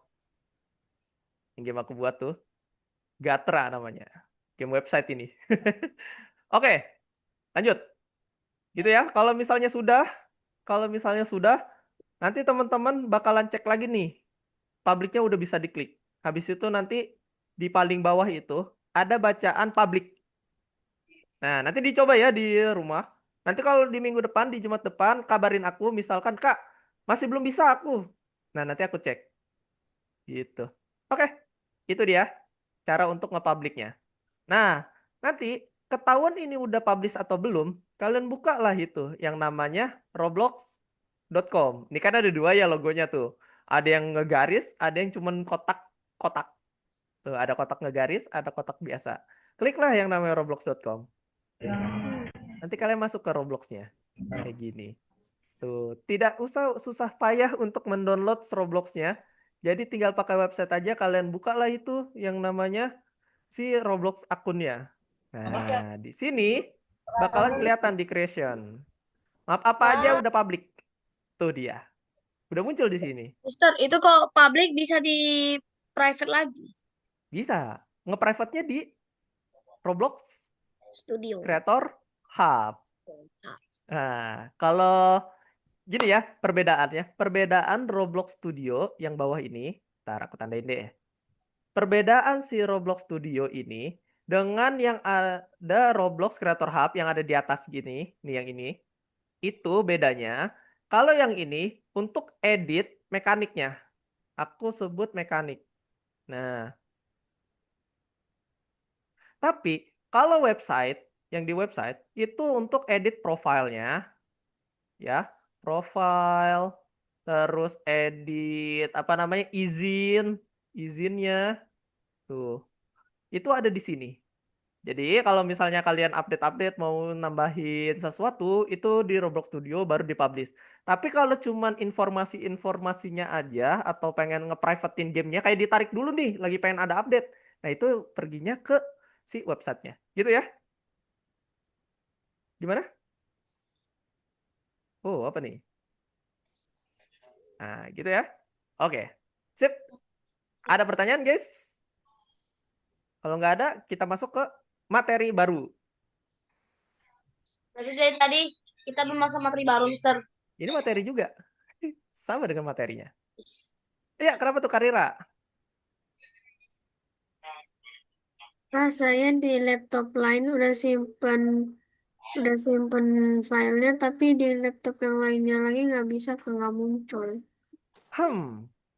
yang game aku buat tuh, Gatra namanya. Game website ini. Oke, lanjut. Gitu ya. Kalau misalnya sudah, nanti teman-teman bakalan cek lagi nih. Publiknya udah bisa diklik. Habis itu nanti di paling bawah itu ada bacaan publik. Nah, nanti dicoba ya di rumah. Nanti kalau di minggu depan, di Jumat depan, kabarin aku, misalkan, Kak, masih belum bisa aku. Nah, nanti aku cek. Gitu. Oke, itu dia cara untuk nge-publiknya. Nah, nanti ketahuan ini udah publish atau belum, kalian buka lah itu yang namanya roblox.com. Ini kan ada dua ya logonya tuh. Ada yang ngegaris, ada yang cuman kotak-kotak. Tuh, ada kotak ngegaris, ada kotak biasa. Kliklah yang namanya roblox.com. Nanti kalian masuk ke Roblox-nya. Kayak gini. Tuh, tidak usah susah payah untuk mendownload Roblox-nya. Jadi tinggal pakai website aja, kalian bukalah itu yang namanya si Roblox akunnya. Nah, di sini bakalan kelihatan di creation. Map apa aja Oh, udah public. Tuh dia. Udah muncul di sini. Mister, itu kok public bisa di private lagi? Bisa. Nge-private-nya di Roblox Studio. Creator Hub. Nah, kalau gini ya perbedaannya. Perbedaan Roblox Studio yang bawah ini. Ntar aku tandain deh. Perbedaan si Roblox Studio ini dengan yang ada Roblox Creator Hub yang ada di atas gini. Nih yang ini. Itu bedanya. Kalau yang ini untuk edit mekaniknya. Aku sebut mekanik. Nah, tapi kalau website, yang di website, itu untuk edit profilnya. Ya, profile, terus edit apa namanya izinnya tuh itu ada di sini. Jadi kalau misalnya kalian update-update mau nambahin sesuatu itu di Roblox Studio baru dipublish. Tapi kalau cuman informasi-informasinya aja atau pengen nge-privatein gamenya kayak ditarik dulu nih lagi pengen ada update. Nah itu perginya ke si websitenya. Gitu ya? Gimana? Oh apa nih? Nah gitu ya. Oke. Sip. Ada pertanyaan guys? Kalau nggak ada, kita masuk ke materi baru. Berarti dari tadi kita belum masuk materi baru, Mister. Ini materi juga. Sama dengan materinya. Iya, kenapa tuh Karira? Saya di laptop lain udah simpen filenya, tapi di laptop yang lainnya lagi nggak muncul.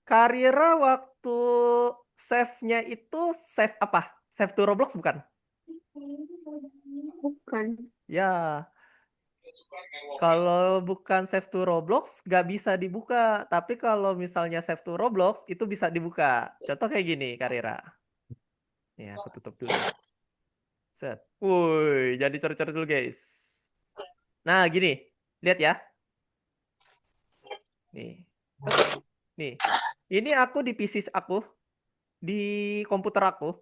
Karira waktu save-nya itu save apa? Save to Roblox bukan? Bukan. Ya, kalau bukan save to Roblox nggak bisa dibuka. Tapi kalau misalnya save to Roblox itu bisa dibuka. Contoh kayak gini, Karira. Nih, aku tutup dulu. Set. Wuih, jadi coret-coret dulu guys. Nah, gini. Lihat ya. Nih. Oke. Nih. Ini aku di PC aku. Di komputer aku.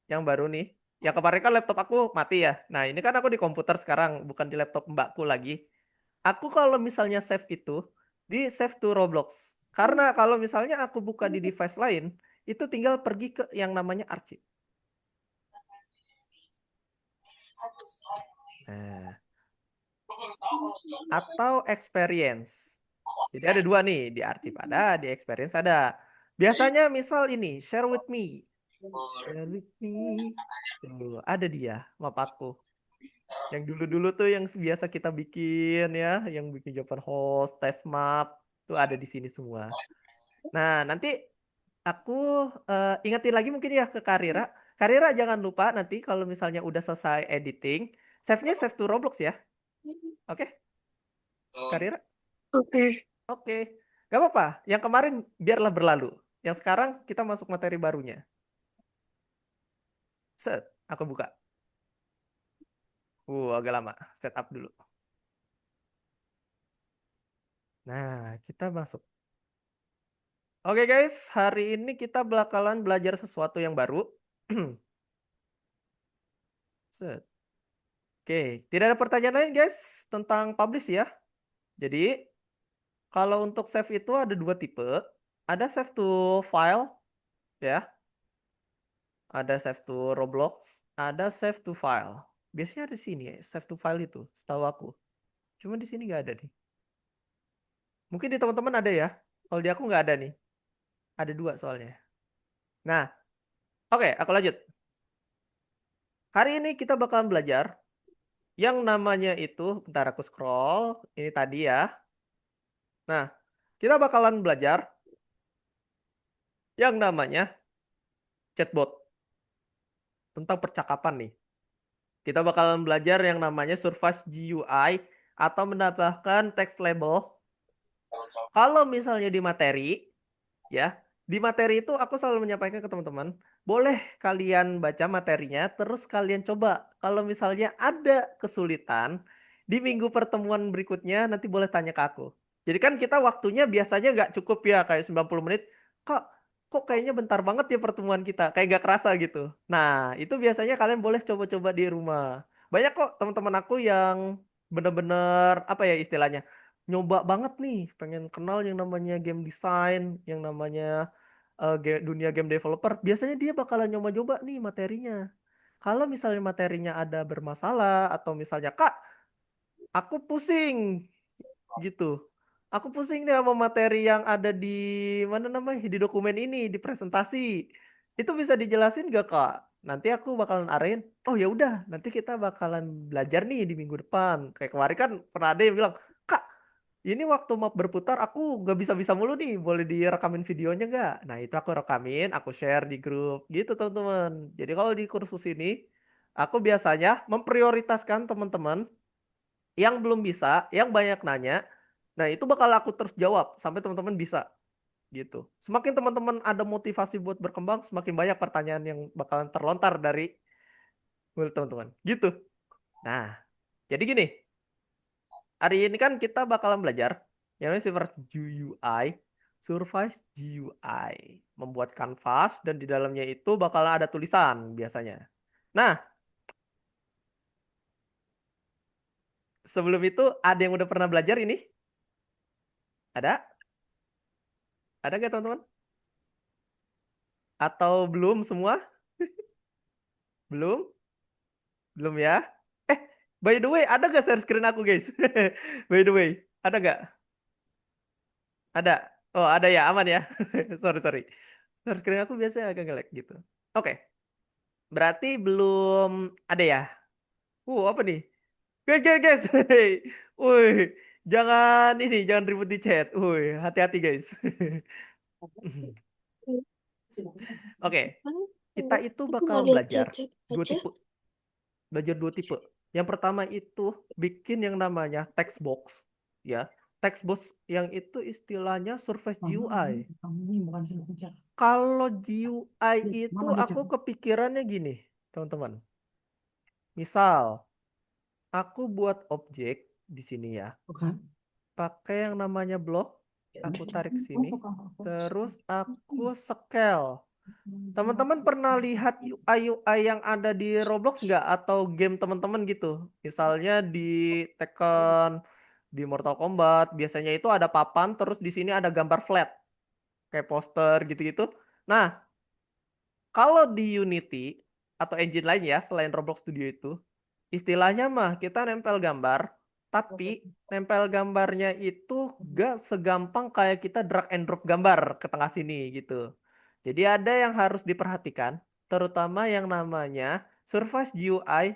Yang baru nih. Yang kemarin kan laptop aku mati ya. Nah, ini kan aku di komputer sekarang. Bukan di laptop mbakku lagi. Aku kalau misalnya save itu. Di save to Roblox. Karena kalau misalnya aku buka di device lain. Itu tinggal pergi ke yang namanya arsip. Nah, atau experience. Jadi ada dua nih, di arsip ada, di experience ada. Biasanya misal ini, share with me. Share with me. Tuh, ada dia, map aku. Yang dulu-dulu tuh yang biasa kita bikin ya, yang bikin Japan host, test map, tuh ada di sini semua. Nah, nanti aku ingetin lagi mungkin ya ke Karira. Karira jangan lupa nanti kalau misalnya udah selesai editing, save-nya save to Roblox ya. Oke, Karira? Oke. Oke, gak apa-apa. Yang kemarin biarlah berlalu. Yang sekarang kita masuk materi barunya. Set, aku buka. Agak lama. Setup dulu. Nah, kita masuk. Oke guys, hari ini kita bakalan belajar sesuatu yang baru. Set. Oke, tidak ada pertanyaan lain guys tentang publish ya. Jadi, kalau untuk save itu ada dua tipe. Ada save to file ya. Ada save to Roblox, ada save to file. Biasanya ada di sini ya, save to file itu, setahu aku. Cuma di sini nggak ada nih. Mungkin di teman-teman ada ya. Kalau di aku nggak ada nih. Ada dua soalnya. Nah, oke, aku lanjut. Hari ini kita bakalan belajar yang namanya itu, bentar aku scroll, ini tadi ya. Nah, kita bakalan belajar yang namanya chatbot tentang percakapan nih. Kita bakalan belajar yang namanya Surface GUI atau menambahkan text label. Kalau misalnya di materi, ya, di materi itu aku selalu menyampaikan ke teman-teman, boleh kalian baca materinya, terus kalian coba. Kalau misalnya ada kesulitan, di minggu pertemuan berikutnya nanti boleh tanya ke aku. Jadi kan kita waktunya biasanya nggak cukup ya, kayak 90 menit. Kok kayaknya bentar banget ya pertemuan kita, kayak nggak kerasa gitu. Nah, itu biasanya kalian boleh coba-coba di rumah. Banyak kok teman-teman aku yang bener-bener, apa ya istilahnya, nyoba banget nih pengen kenal yang namanya game design, yang namanya dunia game developer. Biasanya dia bakalan nyoba-nyoba nih materinya. Kalau misalnya materinya ada bermasalah atau misalnya Kak, aku pusing gitu. Aku pusing deh sama materi yang ada di mana namanya di dokumen ini, di presentasi. Itu bisa dijelasin gak Kak? Nanti aku bakalan arahin. Oh ya udah, nanti kita bakalan belajar nih di minggu depan. Kayak kemarin kan pernah ada yang bilang, Kak, ini waktu map berputar aku nggak bisa-bisa mulu nih. Boleh direkamin videonya nggak? Nah itu aku rekamin, aku share di grup gitu teman-teman. Jadi kalau di kursus ini, aku biasanya memprioritaskan teman-teman yang belum bisa, yang banyak nanya. Nah itu bakal aku terus jawab sampai teman-teman bisa gitu. Semakin teman-teman ada motivasi buat berkembang, semakin banyak pertanyaan yang bakalan terlontar dari mulut teman-teman. Gitu. Nah, jadi gini. Hari ini kan kita bakalan belajar yang namanya Surface GUI, Surface GUI, membuat kanvas dan di dalamnya itu bakal ada tulisan biasanya. Nah, sebelum itu ada yang udah pernah belajar ini? Ada? Ada nggak teman-teman? Atau belum semua? Belum? Belum ya? Eh, by the way, ada nggak share screen aku guys? By the way, ada nggak? Ada. Oh, ada ya, aman ya. Sorry, sorry. Share screen aku biasanya agak nge-lag gitu. Oke. Berarti belum ada ya? Apa nih? Guys. Woi, jangan ribut di chat. Woi, hati-hati guys. Oke, kita itu Aku bakal mau lihat belajar chat-chat dua aja. tipe. Belajar dua tipe. Yang pertama itu bikin yang namanya text box, ya. Text box yang itu istilahnya Surface GUI. Kalau GUI itu aku kepikirannya gini, teman-teman. Misal, aku buat objek di sini ya. Pakai yang namanya blok, aku tarik sini, terus aku scale. Teman-teman pernah lihat UI yang ada di Roblox nggak? Atau game teman-teman gitu? Misalnya di Tekken, di Mortal Kombat, biasanya itu ada papan, terus di sini ada gambar flat, kayak poster gitu-gitu. Nah, kalau di Unity atau engine lain ya, selain Roblox Studio itu, istilahnya mah kita nempel gambar, tapi nempel gambarnya itu gak segampang kayak kita drag and drop gambar ke tengah sini gitu. Jadi ada yang harus diperhatikan, terutama yang namanya Surface GUI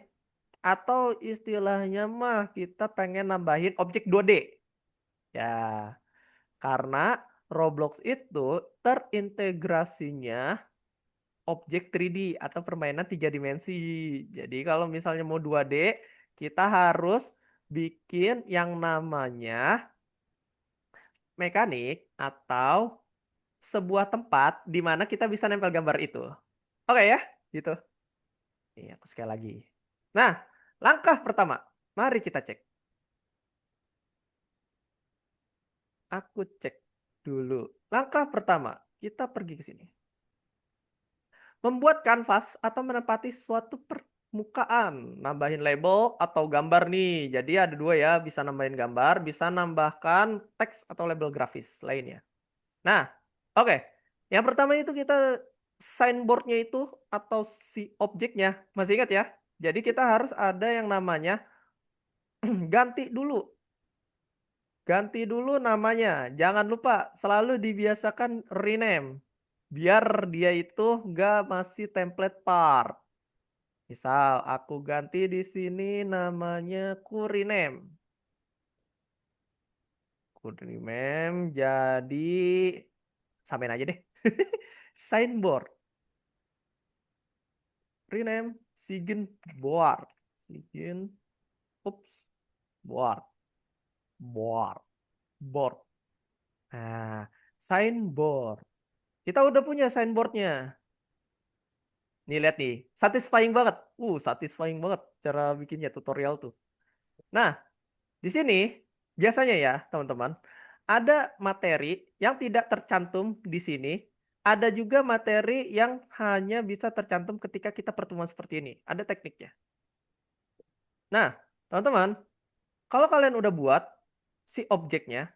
atau istilahnya mah kita pengen nambahin objek 2D. Ya, karena Roblox itu terintegrasinya objek 3D atau permainan 3 dimensi. Jadi kalau misalnya mau 2D, kita harus bikin yang namanya mekanik atau sebuah tempat di mana kita bisa nempel gambar itu. Oke ya, gitu. Nih, aku sekali lagi. Nah, langkah pertama, mari kita cek. Aku cek dulu. Langkah pertama, kita pergi ke sini. Membuat kanvas atau menempati suatu permukaan. Nambahin label atau gambar nih. Jadi ada dua ya, bisa nambahin gambar, bisa nambahkan teks atau label grafis lainnya. Nah, oke. Yang pertama itu kita signboardnya itu atau si objeknya. Masih ingat ya? Jadi kita harus ada yang namanya ganti dulu. Ganti dulu namanya. Jangan lupa selalu dibiasakan rename. Biar dia itu nggak masih template part. Misal aku ganti di sini namanya ku rename. Ku rename jadi samain aja deh. Signboard. Rename Sigin Board. Sigin ups board. Board. Board. Nah, signboard. Kita udah punya signboardnya. Nih lihat nih, satisfying banget. Satisfying banget cara bikinnya tutorial tuh. Nah, di sini biasanya ya, teman-teman, ada materi yang tidak tercantum di sini. Ada juga materi yang hanya bisa tercantum ketika kita pertemuan seperti ini. Ada tekniknya. Nah, teman-teman, kalau kalian udah buat si objeknya,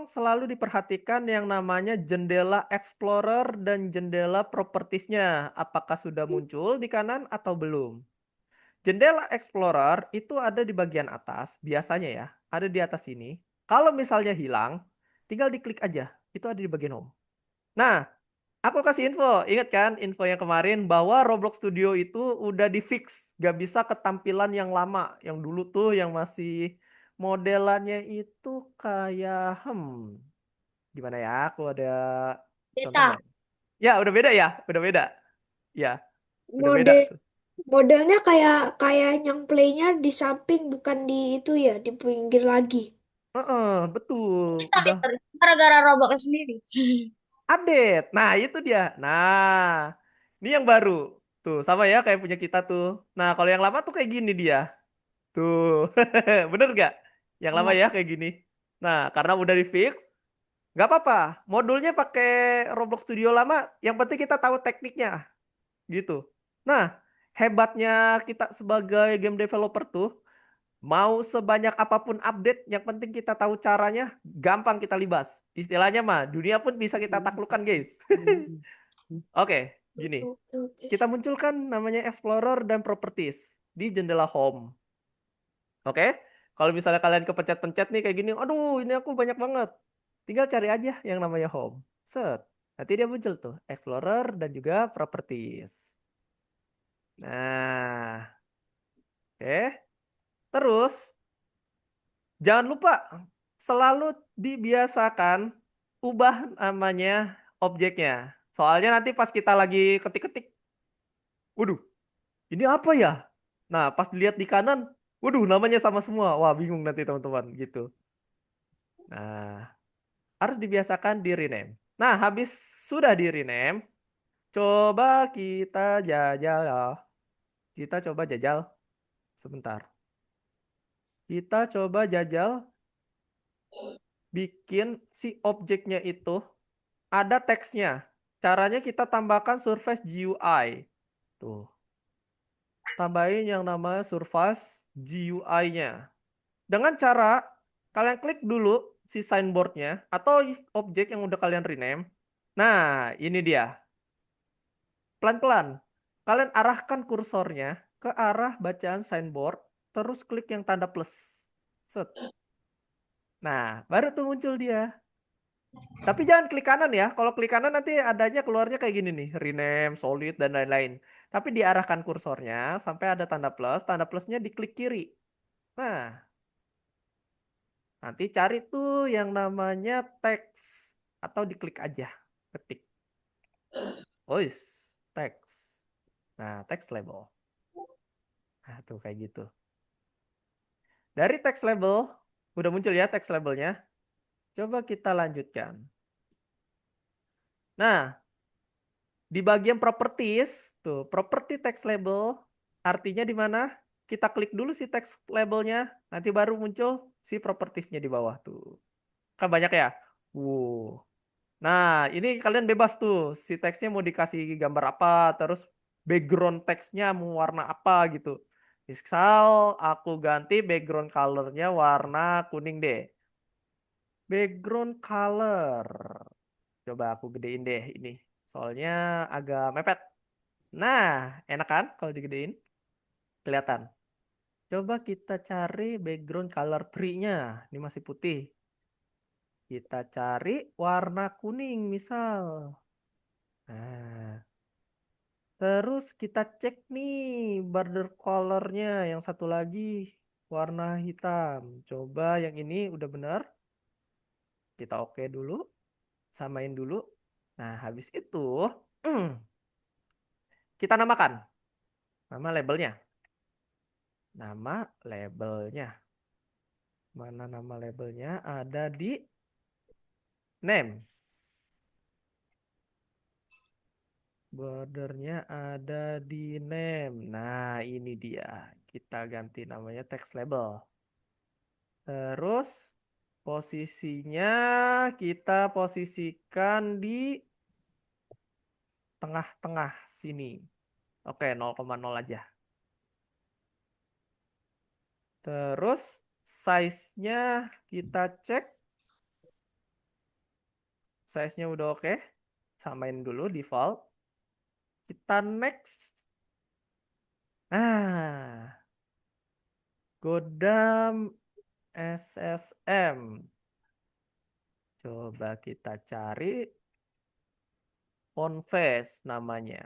selalu diperhatikan yang namanya jendela Explorer dan jendela Propertiesnya. Apakah sudah muncul di kanan atau belum? Jendela Explorer itu ada di bagian atas, biasanya ya, ada di atas sini. Kalau misalnya hilang, tinggal diklik aja, itu ada di bagian home. Nah, aku kasih info, ingat kan info yang kemarin bahwa Roblox Studio itu udah di fix, gak bisa ketampilan yang lama, yang dulu tuh yang masih modelannya itu kayak gimana ya? Aku ada contoh Beta. nggak? Ya, udah beda ya, udah beda. Ya, udah beda Mode tuh. modelnya kayak kayak yang playnya di samping bukan di itu ya, di pinggir lagi. Betul, Bisa, udah Mister. Gara-gara Roblox sendiri. update. Nah, itu dia. Nah, ini yang baru. Tuh, sama ya kayak punya kita tuh. Nah, kalau yang lama tuh kayak gini dia. Tuh, bener gak? Yang lama Ya. ya kayak gini. Nah, karena udah di fix, nggak apa-apa. Modulnya pakai Roblox Studio lama, yang penting kita tahu tekniknya, gitu. Nah, hebatnya kita sebagai game developer tuh, mau sebanyak apapun update, yang penting kita tahu caranya, gampang kita libas. Istilahnya mah, dunia pun bisa kita taklukkan, guys. Oke, gini. Oke, oke. Kita munculkan namanya Explorer dan Properties di jendela Home. Oke? Kalau misalnya kalian kepencet-pencet nih kayak gini, aduh ini aku banyak banget. Tinggal cari aja yang namanya Home. Set. Nanti dia muncul tuh, Explorer dan juga Properties. Nah, oke. Terus, jangan lupa selalu dibiasakan ubah namanya objeknya. Soalnya nanti pas kita lagi ketik-ketik, waduh, ini apa ya? Nah, pas dilihat di kanan, waduh, namanya sama semua. Wah, bingung nanti teman-teman gitu. Nah, harus dibiasakan di rename. Nah, habis sudah di rename, coba kita jajal ya. Kita coba jajal sebentar. Kita coba jajal bikin si objeknya itu ada teksnya. Caranya kita tambahkan surface GUI. Tuh, tambahin yang namanya surface GUI-nya. Dengan cara kalian klik dulu si signboard-nya atau objek yang udah kalian rename. Nah, ini dia. Pelan-pelan. Kalian arahkan kursornya ke arah bacaan signboard, terus klik yang tanda plus. Set. Nah, baru tuh muncul dia. Tapi jangan klik kanan ya. Kalau klik kanan nanti adanya keluarnya kayak gini nih, rename, solid, dan lain-lain. Tapi diarahkan kursornya sampai ada tanda plusnya diklik kiri. Nah, nanti cari tuh yang namanya teks. Atau diklik aja, ketik. Ois, teks. Nah, teks label. Nah, tuh kayak gitu. Dari teks label, udah muncul ya teks labelnya. Coba kita lanjutkan. Nah, di bagian properties, tuh, property text label, artinya di mana? Kita klik dulu si text labelnya, nanti baru muncul si propertiesnya di bawah tuh. Kan banyak ya? Nah, ini kalian bebas tuh, si teksnya mau dikasih gambar apa, terus background teksnya mau warna apa gitu. Misal aku ganti background colornya warna kuning deh. Background color. Coba aku gedein deh ini. Soalnya agak mepet. Nah, enak kan kalau digedein? Kelihatan. Coba kita cari background color tree-nya. Ini masih putih. Kita cari warna kuning misal. Nah, terus kita cek nih border color-nya. Yang satu lagi warna hitam. Coba yang ini udah benar. Kita oke dulu. Samain dulu. Nah, habis itu kita namakan. Nama labelnya. Nama labelnya. Mana nama labelnya? Ada di name. Bordernya ada di name. Nah, ini dia. Kita ganti namanya text label. Terus posisinya kita posisikan di tengah-tengah sini. Oke, 0,0 aja. Terus size-nya kita cek. Size-nya udah oke. Samain dulu default. Kita next. Nah, Godam SSM. Coba kita cari font face namanya.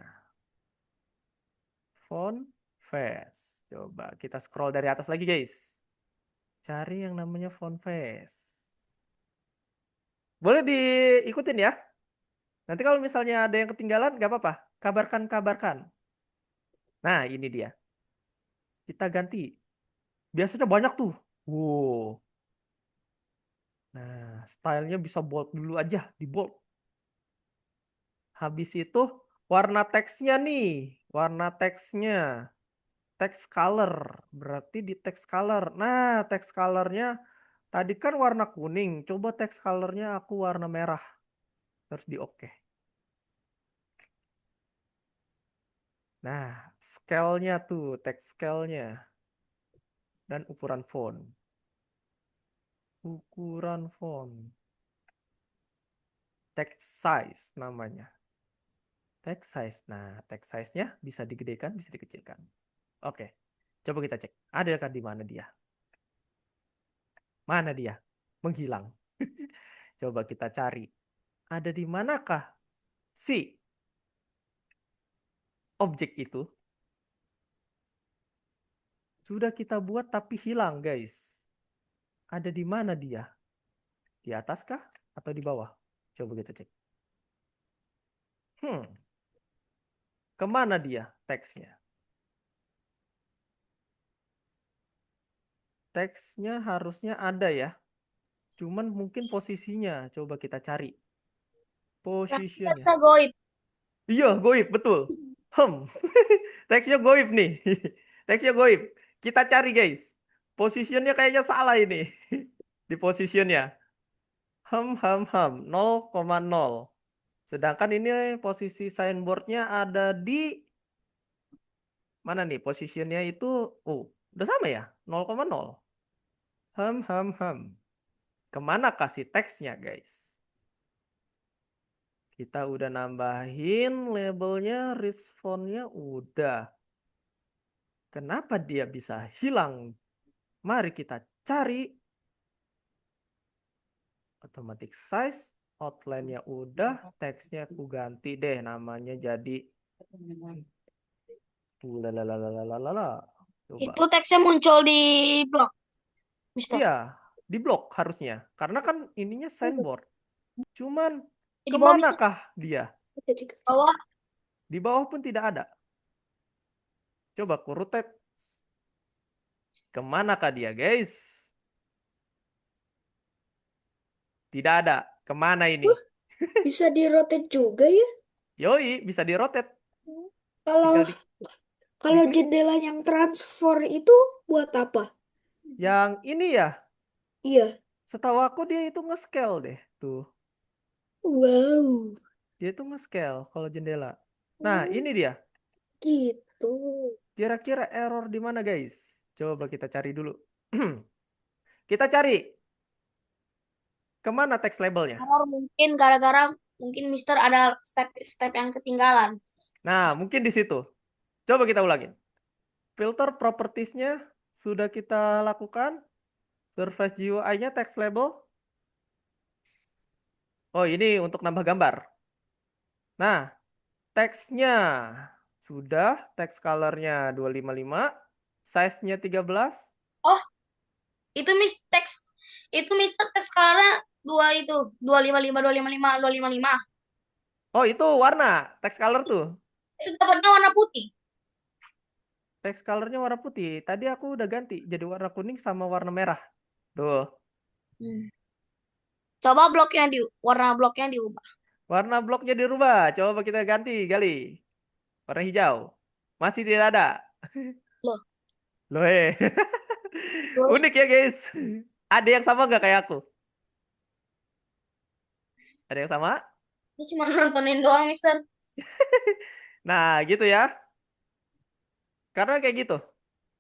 Font face. Coba kita scroll dari atas lagi guys. Cari yang namanya font face. Boleh diikutin ya. Nanti kalau misalnya ada yang ketinggalan gak apa-apa. Kabarkan. Nah ini dia. Kita ganti. Biasanya banyak tuh. Wow. Nah, stylenya bisa bold dulu aja, di bold. Habis itu warna teksnya nih, warna teksnya, text color, berarti di text color. Nah, text colornya tadi kan warna kuning, coba text colornya aku warna merah, terus di oke. Nah, scale-nya tuh, text scale-nya, dan ukuran font. Ukuran font. Text size namanya. Text size. Nah, text size-nya bisa digedekan, bisa dikecilkan. Oke. Coba kita cek. Ada kan di mana dia? Mana dia? Menghilang. Coba kita cari. Ada di manakah si objek itu? Sudah kita buat tapi hilang, guys. Ada di mana dia? Di atas kah? Atau di bawah? Coba kita cek. Kemana dia teksnya? Teksnya harusnya ada ya. Cuman mungkin posisinya. Coba kita cari. Positionnya. Teksnya goib. Iya, goib, betul. Teksnya goib nih. Teksnya goib. Kita cari, guys. Positionnya kayaknya salah ini. Di positionnya. 0,0. Sedangkan ini posisi signboardnya ada di mana nih? Positionnya itu, udah sama ya? 0,0. Kemana kasih teksnya, guys? Kita udah nambahin labelnya, response-nya udah. Kenapa dia bisa hilang? Mari kita cari. Automatic size, outline-nya udah, teksnya aku ganti deh namanya jadi Coba. Itu teksnya muncul di blog, Mister. Iya, di blok harusnya. Karena kan ininya signboard. Cuman Di bawah, Mister. kemanakah dia? Jadi Bawah. Di bawah pun tidak ada. Coba aku rotate. Kemanakah dia, guys? Tidak ada. Kemana ini? bisa di-rotate juga ya? Yoi, bisa di rotate. Kalau Tinggal kalau diklik. jendela yang transfer itu buat apa? Yang ini ya, Iya. setahu aku dia itu nge-scale deh. Tuh, Wow. dia itu nge-scale kalau jendela. Nah, ini dia. Gitu. Kira-kira error di mana, guys? Coba kita cari dulu. Kita cari. Kemana text labelnya? Error mungkin gara-gara mungkin Mister ada step yang ketinggalan. Nah, mungkin di situ. Coba kita ulangin. Filter propertiesnya sudah kita lakukan. Surface GUI-nya text label. Oh, ini untuk nambah gambar. Nah, teksnya sudah. Text color-nya 255. Size-nya 13. Oh, itu Mister teks color-nya 255. Oh, itu warna. Text color tuh. Itu dapatnya warna putih. Text color-nya warna putih. Tadi aku udah ganti jadi warna kuning sama warna merah. Tuh. Coba warna bloknya diubah. Warna bloknya dirubah. Coba kita ganti kali. Warna hijau. Masih tidak ada. Loh. Loh, unik ya, guys. Ada yang sama nggak kayak aku? Ada yang sama? Itu cuma nontonin doang, Mister. Nah, gitu ya. Karena kayak gitu.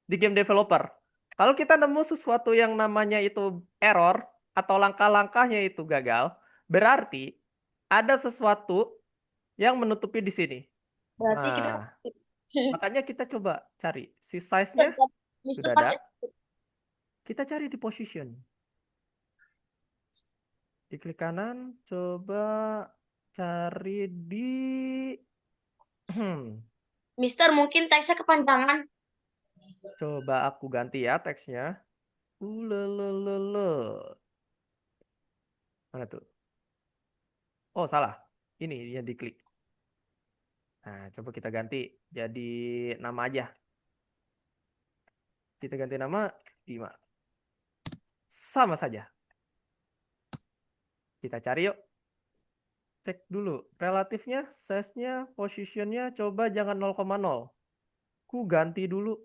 Di game developer. Kalau kita nemu sesuatu yang namanya itu error atau langkah-langkahnya itu gagal, berarti ada sesuatu yang menutupi di sini. Berarti kita Nah, makanya kita coba cari. Si size-nya Mister sudah ada. pakai Kita cari di position. Di klik kanan, coba cari di... Mister mungkin teksnya kepanjangan. Coba aku ganti ya teksnya. Mana tuh? Oh, salah. Ini yang diklik. Nah, coba kita ganti jadi nama aja. Kita ganti nama Dima. Sama saja. Kita cari yuk. Cek dulu. Relatifnya, size-nya, position-nya coba jangan 0,0. Ku ganti dulu.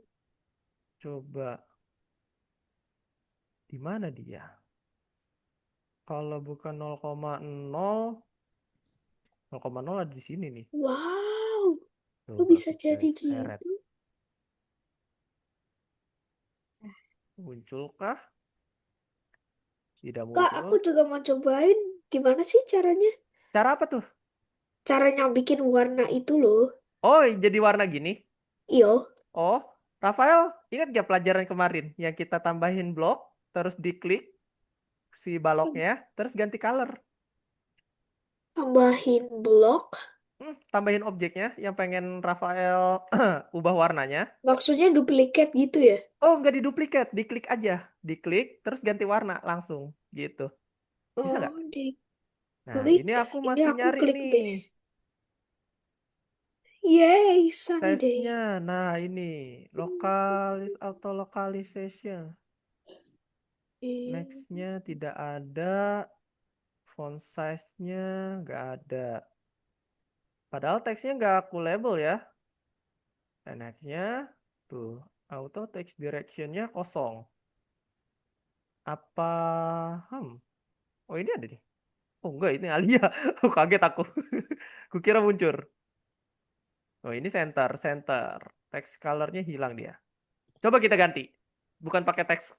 Coba. Di mana dia? Kalau bukan 0,0, 0,0 ada di sini nih. Wow. Kok Coba bisa kita jadi seret. gitu? Munculkah? Tidak Kak, aku muncul. juga mau cobain. Gimana sih caranya? Cara apa tuh? Caranya bikin warna itu loh. Oh, jadi warna gini. Iyo. Oh, Rafael, ingat gak pelajaran kemarin yang kita tambahin blok, terus diklik si baloknya, terus ganti color. Tambahin blok. Tambahin objeknya yang pengen Rafael ubah warnanya. Maksudnya duplikat gitu ya? Oh, nggak diduplikat, diklik aja. Diklik, terus ganti warna langsung. Gitu. Bisa nggak? Oh, Nah, diklik. ini aku Ini masih aku nyari klik nih. base. Yay, sunny day. Tesnya. Nah, ini. Lokalis auto localization. Next-nya tidak ada. Font size-nya nggak ada. Padahal teksnya nggak aku label ya. Dan next-nya tuh auto text direction-nya kosong. Apa? Oh ini ada nih. Oh enggak, ini Alia. Kaget aku. Kukira muncul. Oh ini center. Text color-nya hilang dia. Coba kita ganti. Bukan pakai teks.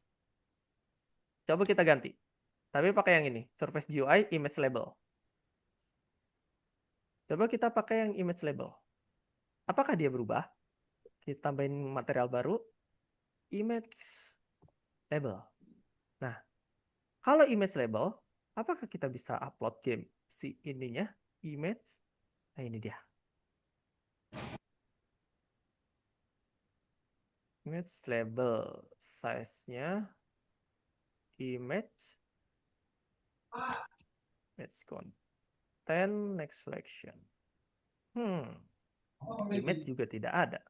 Coba kita ganti. Tapi pakai yang ini. Surface GUI image label. Coba kita pakai yang image label. Apakah dia berubah? Kita tambahin material baru. Image label. Nah, kalau image label, apakah kita bisa upload game si ininya? Image. Nah ini dia. Image label. Size-nya. Image content, next selection. Image juga tidak ada.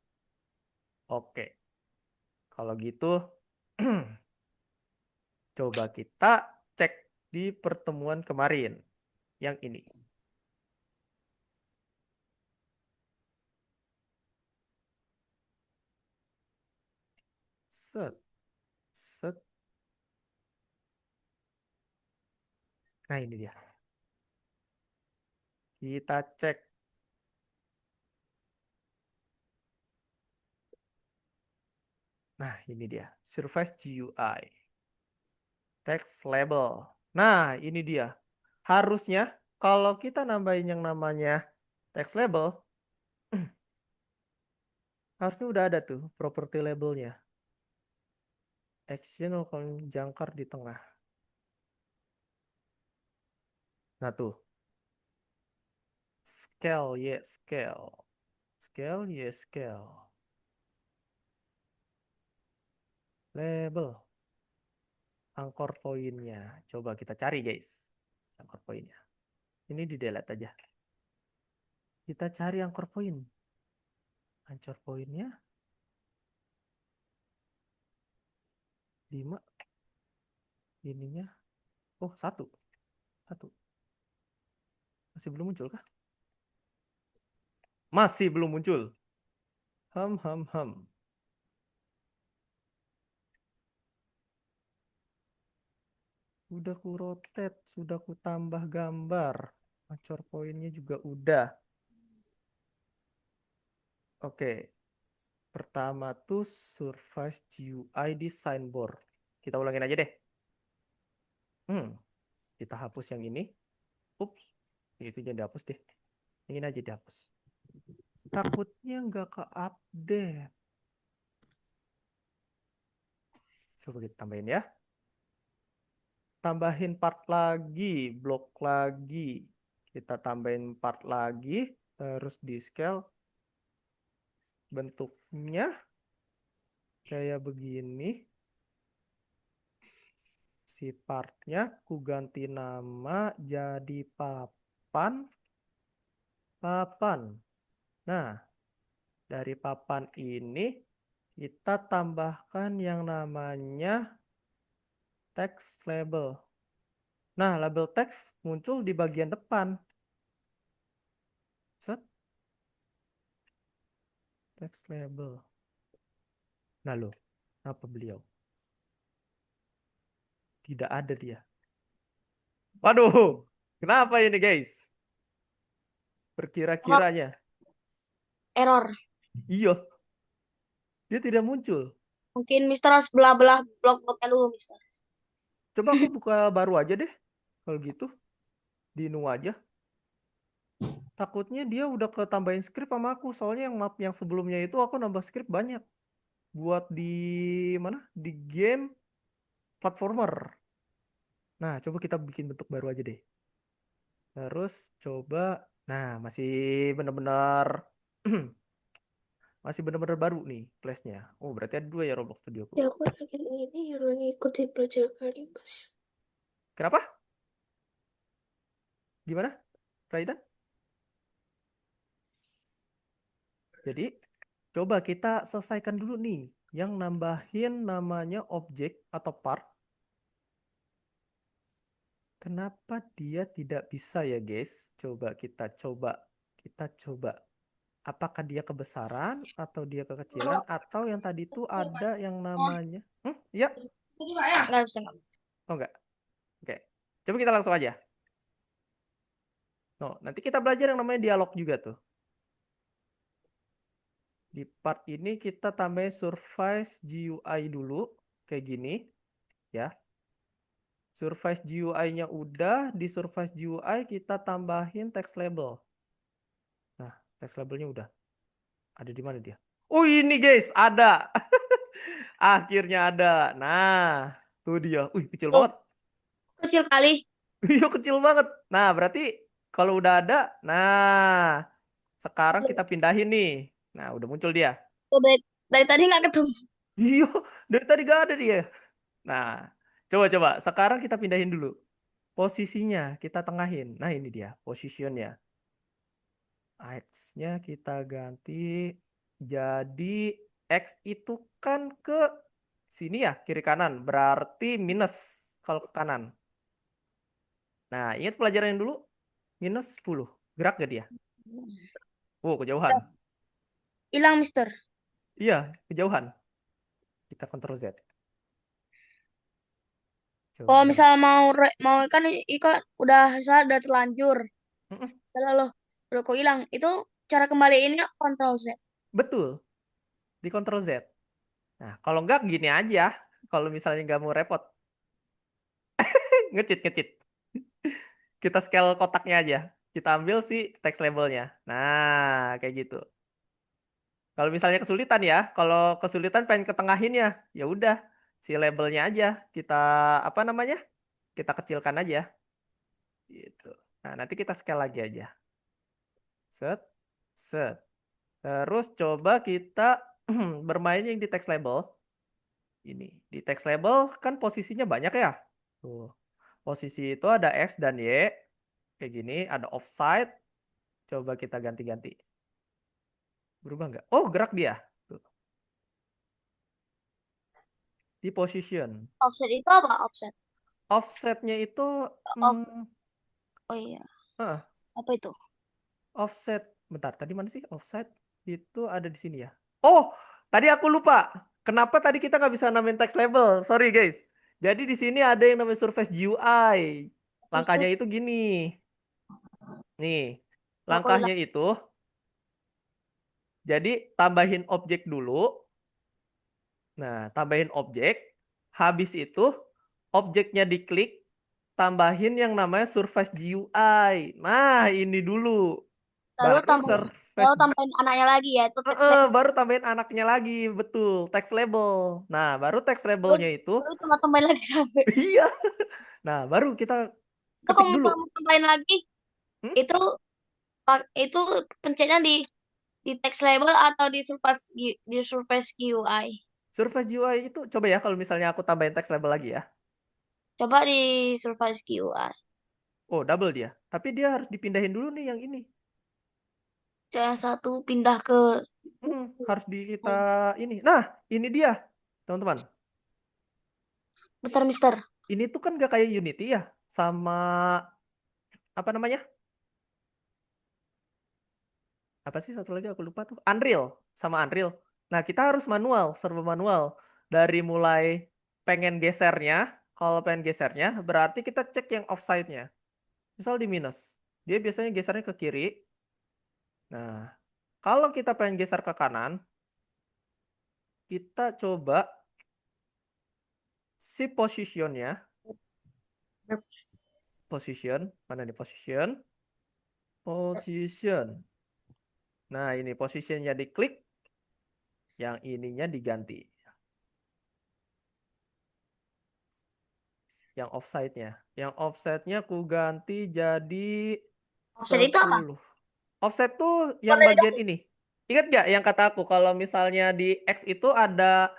Oke. Kalau gitu, coba kita cek di pertemuan kemarin. Yang ini. Set. Nah ini dia. Kita cek. Nah ini dia. Surface GUI. Text label. Nah ini dia. Harusnya kalau kita nambahin yang namanya text label, harusnya udah ada tuh property labelnya. Action jangkar di tengah. Nah tuh. Scale, yes, scale. Scale, yes, scale. Label. Anchor poinnya. Coba kita cari guys. Anchor poinnya. Ini di delete aja. Kita cari anchor point. Anchor poinnya. 5. Ininya. Oh, 1. Masih belum muncul kah? Masih belum muncul. Sudah ku rotate, sudah ku tambah gambar. Anchor pointnya juga udah. Oke. Pertama tuh Surface GUI di signboard. Kita ulangin aja deh. Kita hapus yang ini. Ups. Itu jangan dihapus deh. Yang ini aja dihapus. Takutnya nggak ke-update. Coba kita tambahin ya. Tambahin part lagi, blok lagi. Kita tambahin part lagi, terus di scale. Bentuknya kayak begini. Si partnya ku ganti nama jadi papan. Nah, dari papan ini kita tambahkan yang namanya text label. Nah, label text muncul di bagian depan. Set. Text label. Nah loh, apa beliau? Tidak ada dia. Waduh, kenapa ini guys? Perkira-kiranya. Error. Iya. Dia tidak muncul. Mungkin Mister harus belah-belah blok-bloknya dulu, Mister. Coba aku buka baru aja deh. Kalau gitu. Di nu aja. Takutnya dia udah ketambahin script sama aku. Soalnya yang map yang sebelumnya itu aku nambah script banyak. Buat di mana? Di game platformer. Nah, coba kita bikin bentuk baru aja deh. Terus coba Nah, masih benar-benar masih benar-benar baru nih class-nya. Oh, berarti ada 2 ya Roblox Studioku. Ya aku lagi ini yang ngikutin pelajaran kali Mas. Kenapa? Gimana, Raidan? Jadi, coba kita selesaikan dulu nih yang nambahin namanya objek atau part. Kenapa dia tidak bisa ya, guys? Kita coba. Apakah dia kebesaran atau dia kekecilan atau yang tadi itu ada yang namanya? Ya? Nggak bisa. Oh enggak. Oke. Coba kita langsung aja. No, nanti kita belajar yang namanya dialog juga tuh. Di part ini kita tambahin Surface GUI dulu kayak gini, ya. Surface GUI-nya udah, di Surface GUI kita tambahin text label. Nah, text labelnya udah. Ada di mana dia? Oh, ini guys, ada. Akhirnya ada. Nah, tuh dia. Kecil Tuh, banget. kecil kali. Iya, kecil banget. Nah, berarti kalau udah ada, nah, sekarang kita pindahin nih. Nah, udah muncul dia. Tuh, dari tadi nggak ketemu. Iya, dari tadi gak ada dia. Nah, coba-coba. Sekarang kita pindahin dulu. Posisinya kita tengahin. Nah, ini dia positionnya. X-nya kita ganti jadi X itu kan ke sini ya, kiri kanan. Berarti minus kalau ke kanan. Nah, ingat pelajaran yang dulu? Minus 10. Gerak gak dia? Oh, kejauhan. Hilang, Mister. Iya, kejauhan. Kita Ctrl Z. Kalau Coba. misal mau kan ikan udah terlanjur. Mm-mm, Salah loh. Udah kok hilang. Itu cara kembaliinnya Ctrl Z. betul. Di Ctrl Z. Nah, kalau enggak gini aja. Kalau misalnya nggak mau repot. Ngecit. Kita scale kotaknya aja. Kita ambil si text labelnya. Nah, kayak gitu. Kalau misalnya kesulitan ya, kalau kesulitan pengen ketengahin ya, ya udah si labelnya aja kita apa namanya? Kita kecilkan aja. Gitu. Nah, nanti kita scale lagi aja. Set, set. Terus coba kita bermain yang di text label. Ini di text label kan posisinya banyak ya. Tuh. Posisi itu ada X dan Y. Kayak gini, ada offside. Coba kita ganti-ganti. Berubah nggak? Oh, gerak dia. Tuh. Di position. Offset itu apa? Offset. Offsetnya itu Off. hmm, Oh iya. ah, Apa itu? offset. Bentar, tadi mana sih offset? Itu ada di sini ya. Oh, tadi aku lupa. Kenapa tadi kita nggak bisa namain text label? Sorry guys. Jadi di sini ada yang namanya Surface GUI. Langkahnya itu gini. Nih, Udah kok hilang. langkahnya itu jadi tambahin objek dulu. Nah, tambahin objek. Habis itu objeknya diklik, tambahin yang namanya Surface GUI. Nah, ini dulu. Lalu Baru tambahin, Surface tambahin anaknya lagi ya. Itu text label. baru tambahin anaknya lagi, betul, text label. Nah, baru text labelnya itu, Lalu cuma tambahin lagi sampai. iya. Nah, baru kita Itu ketik kalau dulu. misalnya mau tambahin lagi, Hmm? itu pencetnya di text label atau di Surface GUI. Surface GUI itu coba ya kalau misalnya aku tambahin text label lagi ya. Coba di Surface GUI. Oh, double dia. Tapi dia harus dipindahin dulu nih yang ini. Yang satu pindah ke Harus di kita ini. Nah, ini dia, teman-teman. bentar, Mister. Ini tuh kan gak kayak Unity ya, sama apa namanya? Apa sih satu lagi aku lupa tuh. Unreal, sama Unreal. Nah, kita harus manual, serba manual. Dari mulai pengen gesernya, kalau pengen gesernya, berarti kita cek yang offside-nya. Misal di minus. Dia biasanya gesernya ke kiri. Nah, kalau kita pengen geser ke kanan, kita coba si positionnya. Position, mana nih position? Position. Nah, ini positionnya diklik, yang ininya diganti. Yang offside-nya. Yang offside-nya ku ganti jadi Offset itu apa? 10. Offset tuh yang Boleh bagian ini. Ingat gak yang kata aku kalau misalnya di X itu ada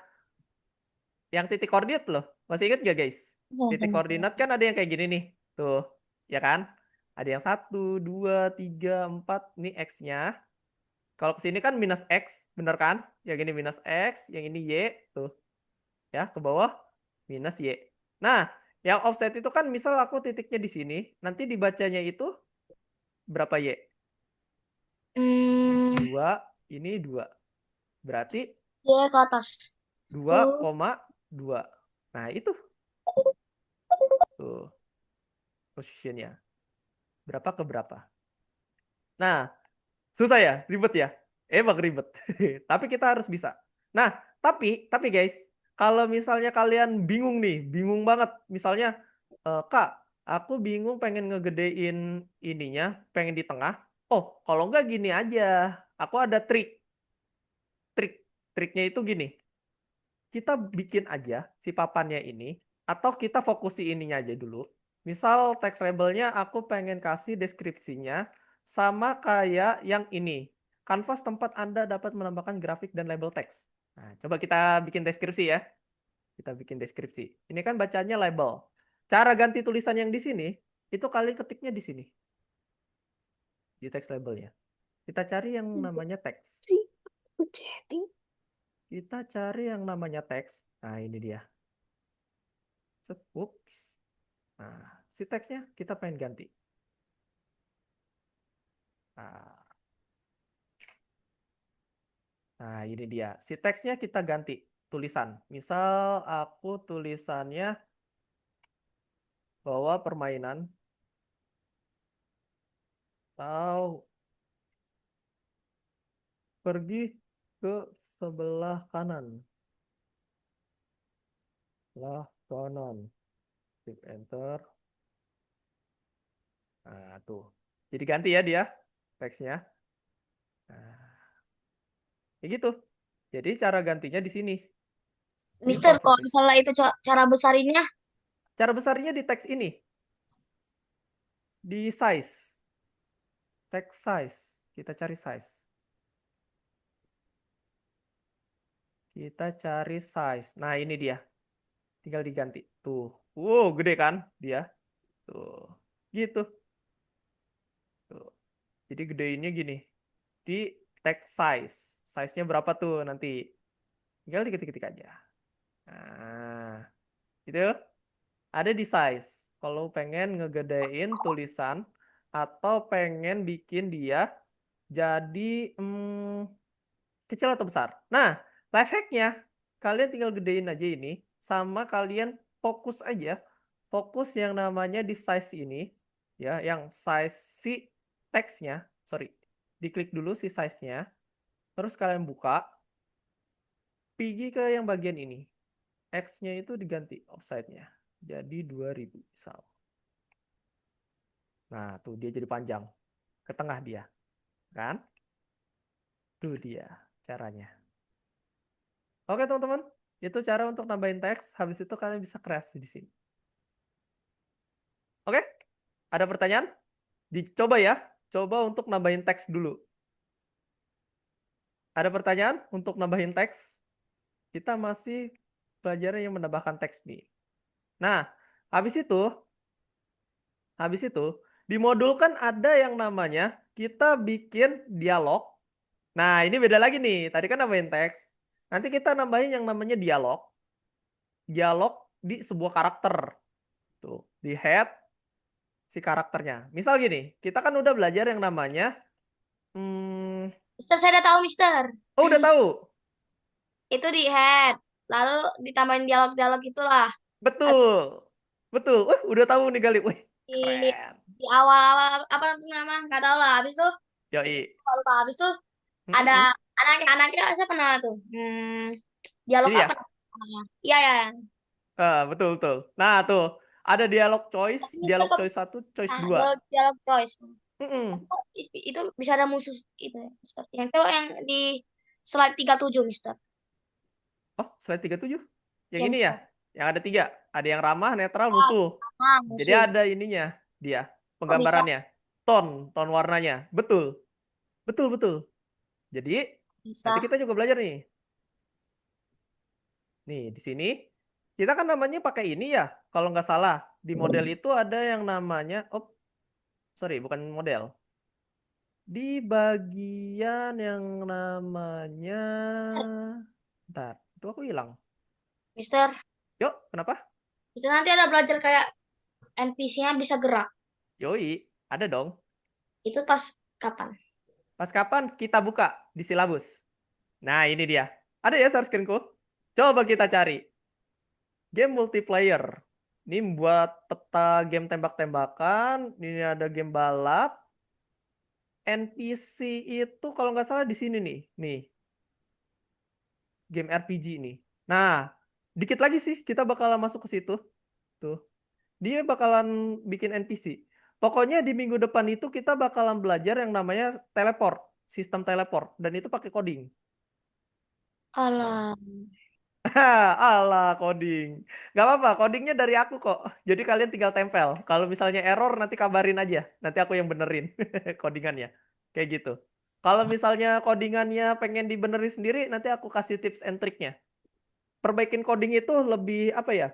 yang titik koordinat loh. Masih ingat gak guys? Titik koordinat kan ada yang kayak gini nih. Tuh, ya kan? Ada yang 1, 2, 3, 4. Ini X-nya. Kalau ke sini kan minus X, bener kan? Yang ini minus X, yang ini Y. Tuh, ya ke bawah minus Y. Nah, yang offset itu kan misal aku titiknya di sini. Nanti dibacanya itu berapa Y? Hmm, 2, ini 2. Berarti ya ke atas. 2,2. Nah, itu tuh positionnya. Berapa ke berapa? Nah, susah ya? Ribet ya? Emang ribet. Tapi kita harus bisa. Nah, tapi guys, kalau misalnya kalian bingung nih, bingung banget. Misalnya, Kak, aku bingung pengen ngegedein ininya, pengen di tengah. Oh, kalau enggak gini aja. Aku ada trik. Triknya itu gini. Kita bikin aja si papannya ini, atau kita fokusi ininya aja dulu. Misal text labelnya aku pengen kasih deskripsinya sama kayak yang ini. Canvas tempat Anda dapat menambahkan grafik dan label teks. Nah, coba kita bikin deskripsi ya. Kita bikin deskripsi. Ini kan bacanya label. Cara ganti tulisan yang di sini, itu kalian ketiknya di sini. Di text labelnya. Kita cari yang namanya teks. Chatting. Kita cari yang namanya teks. Nah, ini dia. Ups. Nah, si teksnya kita pengen ganti. Nah, ini dia. Si teksnya kita ganti tulisan. Misal aku tulisannya bahwa permainan atau pergi ke sebelah kanan. Sebelah kanan. Klik enter. Nah, tuh. Jadi ganti ya dia teksnya. Nah, kayak gitu. Jadi cara gantinya di sini. Mister, Simpel, kok simpel. misalnya itu cara besarinnya? Cara besarnya di teks ini. Di size. Text size. Kita cari size. Kita cari size. Nah, ini dia. Tinggal diganti. Tuh. Wow, gede kan dia? Tuh. Gitu. Tuh. Jadi gedeinnya gini. Di text size. Size-nya berapa tuh nanti? Tinggal diketik-ketik aja. Nah, gitu. Ada di size. Kalau pengen ngegedein tulisan atau pengen bikin dia jadi kecil atau besar. Nah, life hack-nya kalian tinggal gedein aja ini sama kalian fokus aja. Fokus yang namanya di size ini ya, yang size si teksnya, sorry. Diklik dulu si size-nya. Terus kalian buka, pergi ke yang bagian ini. X-nya itu diganti offside-nya. Jadi 2000 misal. Nah, tuh dia jadi panjang. Ke tengah dia. Kan? Tuh dia caranya. Oke, teman-teman. Itu cara untuk nambahin teks. Habis itu kalian bisa kreasi di sini. Oke? Ada pertanyaan? Dicoba ya. Coba untuk nambahin teks dulu. Ada pertanyaan untuk nambahin teks? Kita masih pelajaran yang menambahkan teks nih. Nah, habis itu di modul kan ada yang namanya kita bikin dialog. Nah, ini beda lagi nih. Tadi kan nambahin teks. Nanti kita nambahin yang namanya dialog. Dialog di sebuah karakter. Tuh, di head si karakternya. Misal gini, kita kan udah belajar yang namanya Mister, saya udah tahu, Mister. oh, udah tahu. Itu di head. Lalu ditambahin dialog-dialog itulah. Betul. Betul. Udah tahu nih Gali. Wih, Di, keren. di awal-awal apa tuh nama? Nggak tahu lah. Habis tuh, Yoi. lupa. Habis tuh ada Mm-mm. anaknya siapa nama tuh? Dialog Ini ya. apa namanya? Iya, ya. Betul, betul. Nah, tuh. Ada dialog choice, Mister dialog kok choice 1, choice nah, 2. dialog choice. Mm-mm. Itu bisa ada musuh itu ya, Mister. Yang itu yang di slide 37, Mister. Oh, slide 37. Yang Yang ini ya. chat. Yang ada 3. Ada yang ramah, netral, musuh. Nah, Jadi musuh. ada ininya dia, Kok bisa? penggambarannya. Tone warnanya. Betul. Betul, betul. Jadi, Bisa. nanti kita juga belajar nih. Nih, di sini kita kan namanya pakai ini ya. Kalau nggak salah, di model itu ada yang namanya, oh, sorry, bukan model. Di bagian yang namanya, bentar, itu aku hilang. Mister, Yuk, kenapa? kita nanti ada belajar kayak NPC-nya bisa gerak. Yoi, ada dong. Itu pas kapan? Pas kapan kita buka di silabus? Nah, ini dia. Ada ya share screen-ku? Coba kita cari. Game multiplayer. Ini buat peta game tembak-tembakan. Ini ada game balap. NPC itu kalau nggak salah di sini nih. Nih. Game RPG nih. Nah, dikit lagi sih kita bakalan masuk ke situ. Tuh. Dia bakalan bikin NPC. Pokoknya di minggu depan itu kita bakalan belajar yang namanya teleport. Sistem teleport. Dan itu pakai coding. Alah. Alah, coding. Gak apa-apa, codingnya dari aku kok. Jadi kalian tinggal tempel. Kalau misalnya error, nanti kabarin aja. Nanti aku yang benerin codingannya. Kayak gitu. Kalau misalnya codingannya pengen dibenerin sendiri, nanti aku kasih tips and triknya. Perbaikin coding itu lebih, apa ya,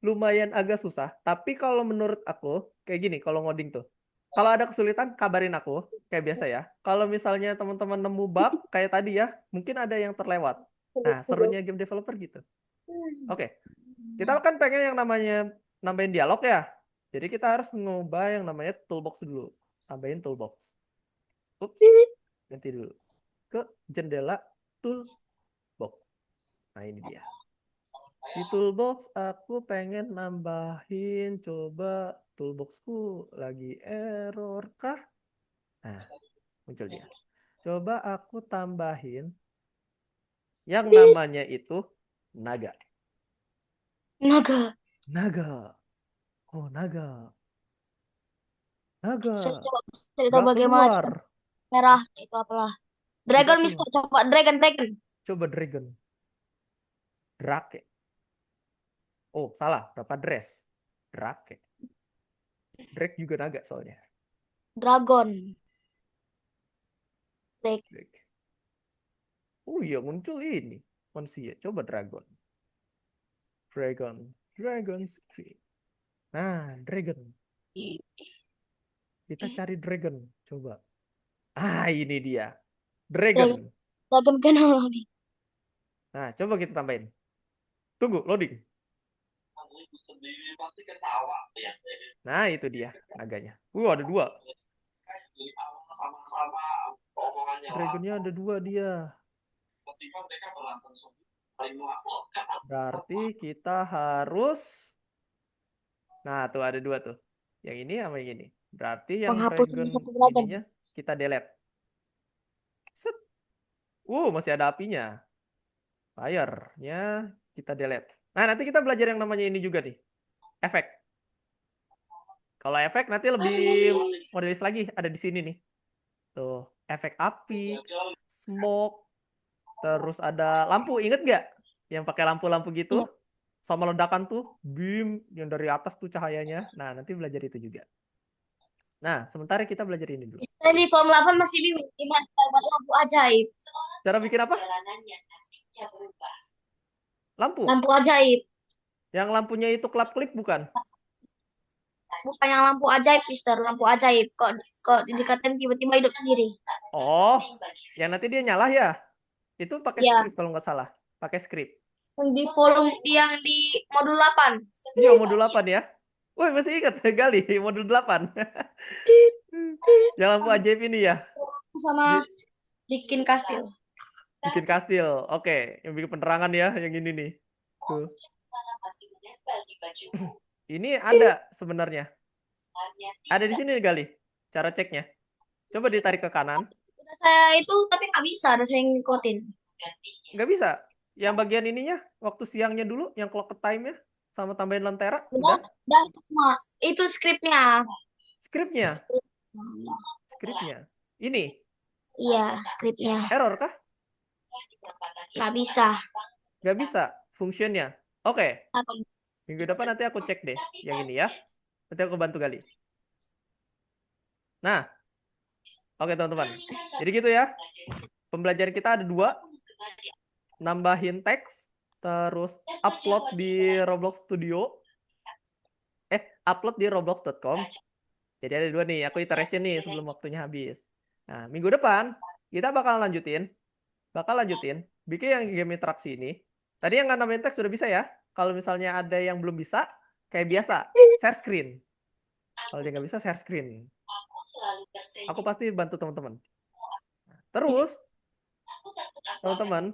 lumayan agak susah. Tapi kalau menurut aku, kayak gini, kalau ngoding tuh. Kalau ada kesulitan, kabarin aku. Kayak biasa ya. Kalau misalnya teman-teman nemu bug, kayak tadi ya, mungkin ada yang terlewat. Nah, serunya game developer gitu. Oke, kita kan pengen yang namanya nambahin dialog ya. Jadi kita harus ngubah yang namanya toolbox dulu. Tambahin toolbox. Ups, ganti dulu. Ke jendela toolbox. Nah, ini dia. Di toolbox aku pengen nambahin, coba toolboxku lagi error kah? Nah, muncul dia. Coba aku tambahin yang namanya itu naga. Naga. Naga. Oh, naga. Saya Naga. coba cerita Gak bagaimana keluar. cara merah itu apalah. Dragon, Gak Mister, keluar. coba dragon. Coba dragon. Drake. Oh, salah. Berapa dress? Drake. Drake juga naga soalnya. Dragon. Drake. Drake. Oh iya, muncul ini. Manusia. Coba dragon. Dragon screen. Nah, dragon. Kita cari dragon. Coba. Ah, ini dia. Dragon. Dragon kenal nih. Nah, coba kita tambahin. Tunggu, loading. Nah, itu dia naganya. Ada 2. Dragonnya ada 2 dia. Berarti kita harus... Nah, tuh ada 2 tuh. Yang ini sama yang ini. Berarti yang Menghapus dragon satu dragon. ininya kita delete. Set. Masih ada apinya. Fire-nya kita delete. Nah, nanti kita belajar yang namanya ini juga nih. Efek. Kalau efek nanti lebih modelis lagi. Ada di sini nih. Tuh, efek api, smoke, terus ada lampu. Ingat nggak? Yang pakai lampu-lampu gitu. Iya. Sama ledakan tuh, beam yang dari atas tuh cahayanya. Nah, nanti belajar itu juga. Nah, sementara kita belajar ini dulu. Saya di Form 8 masih bingung gimana cara buat lampu ajaib. Cara bikin apa? Lampu. Lampu ajaib. Yang lampunya itu kelap-kelip bukan? Bukan yang lampu ajaib, Mister. Lampu ajaib. Kok didekatin tiba-tiba hidup sendiri. Oh, yang nanti dia nyala ya? Itu pakai Iya. script kalau nggak salah. Pakai script. Yang di modul 8. Iya, modul 8 ya. Woi, masih ingat Gali, modul 8. Yang lampu ajaib ini ya. Sama bikin kastil. Bikin kastil. Oke, yang bikin penerangan ya, yang ini nih. Tuh. Ini ada sebenarnya. Ada di sini Gali. Cara ceknya. Coba ditarik ke kanan. Udah saya itu tapi nggak bisa, ada saya ngikutin. Nggak bisa. Yang bagian ininya, waktu siangnya dulu, yang clock time-nya, sama tambahin lentera. Udah cuma itu skripnya. Skripnya. Skripnya. Ini. Iya, skripnya. Error kah? Nggak bisa. Nggak bisa. Fungsinya. Oke. Apa? Minggu depan nanti aku cek deh. Yang ini ya. Nanti aku bantu Gali. Nah. Oke, teman-teman. Jadi gitu ya. Pembelajaran kita ada 2. Nambahin teks, terus upload di Roblox Studio. Upload di roblox.com. Jadi ada 2 nih, aku iteration nih sebelum waktunya habis. Nah, minggu depan kita bakal lanjutin bikin yang game interaksi ini. Tadi yang nambahin teks sudah bisa ya. Kalau misalnya ada yang belum bisa, kayak biasa, share screen. Kalau dia nggak bisa, share screen. Aku pasti bantu teman-teman. Terus, teman-teman,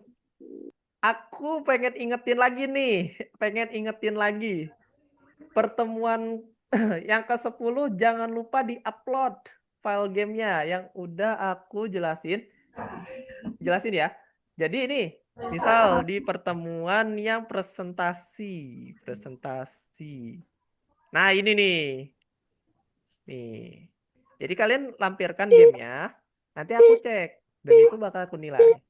aku pengen ingetin lagi. Pertemuan yang ke-10 jangan lupa di-upload file gamenya yang udah aku jelasin ya. Jadi ini, misal di pertemuan yang presentasi. Nah, ini nih. Jadi kalian lampirkan gamenya, nanti aku cek dan itu bakal aku nilai.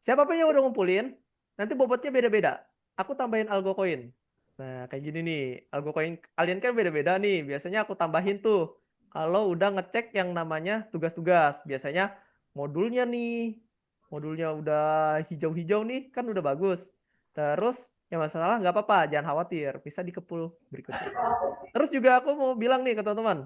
Siapapun yang udah ngumpulin, nanti bobotnya beda-beda. Aku tambahin algo coin. Nah, kayak gini nih. Algo coin kalian kan beda-beda nih. Biasanya aku tambahin tuh. Kalau udah ngecek yang namanya tugas-tugas. Biasanya modulnya udah hijau-hijau nih, kan udah bagus. Terus yang masalah nggak apa-apa, jangan khawatir. Bisa dikepul berikutnya. Terus juga aku mau bilang nih ke teman-teman.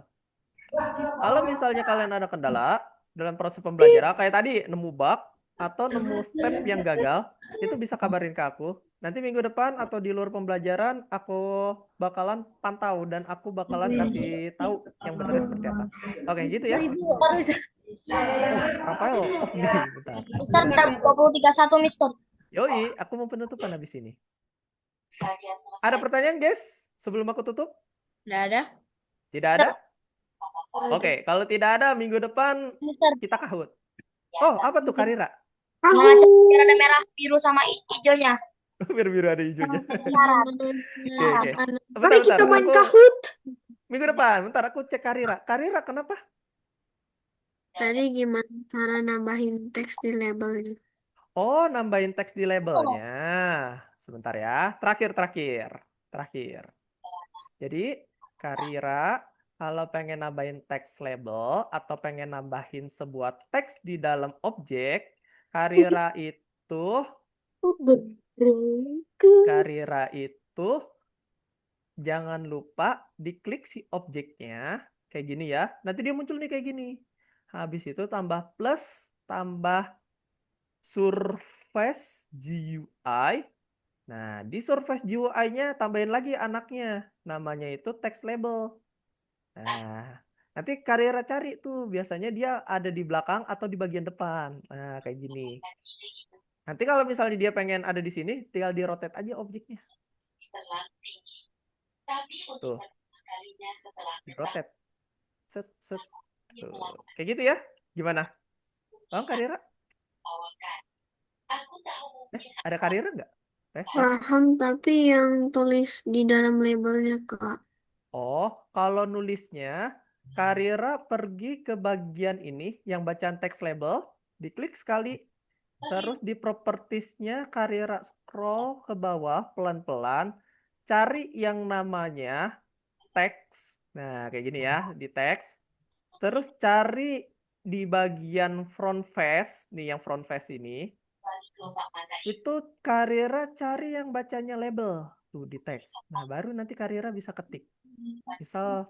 Kalau misalnya kalian ada kendala dalam proses pembelajaran, kayak tadi nemu bug atau nemu step yang gagal, itu bisa kabarin ke aku. Nanti minggu depan atau di luar pembelajaran, aku bakalan pantau dan aku bakalan kasih tahu yang benernya seperti apa. Oke, gitu ya. Oh, Rafael off nih, bentar. Mister 2031 Mister. Yoi, aku mau penutupan habis ini. Ada pertanyaan, guys? Sebelum aku tutup? Nggak ada. Tidak ada? Oke, kalau tidak ada, minggu depan Mister, kita kahut. Oh, apa tuh Karira? mengacak biar ada merah, biru sama hijaunya. Biru-biru ada hijaunya. Syarat. Oke. Mari Bentar, kita main aku Kahoot. minggu depan. Bentar, aku cek Karira. Karira, kenapa? Tadi gimana cara nambahin teks di labelnya? Oh, nambahin teks di labelnya. Sebentar ya. Terakhir. Jadi, Karira, kalau pengen nambahin teks label atau pengen nambahin sebuah teks di dalam objek, Karira itu jangan lupa diklik si objeknya kayak gini ya. Nanti dia muncul nih kayak gini. Habis itu tambah plus, tambah surface GUI. Nah, di surface GUI-nya tambahin lagi anaknya. Namanya itu text label. Nah, nanti Karira cari tuh. Biasanya dia ada di belakang atau di bagian depan. Nah, kayak gini. Nanti kalau misalnya dia pengen ada di sini, tinggal di rotate aja objeknya. Tuh. Di rotate. Set. Tuh. Kayak gitu ya. Gimana? Paham Karira? Ada Karira nggak? Tes. Paham, tapi yang tulis di dalam labelnya, Kak. Oh, kalau nulisnya, Karira pergi ke bagian ini yang bacaan text label, diklik sekali, terus di propertiesnya Karira scroll ke bawah pelan-pelan, cari yang namanya teks. Nah, kayak gini ya, di teks. Terus cari di bagian front face, nih yang front face ini, itu Karira cari yang bacanya label tuh di teks. Nah, baru nanti Karira bisa ketik. Misal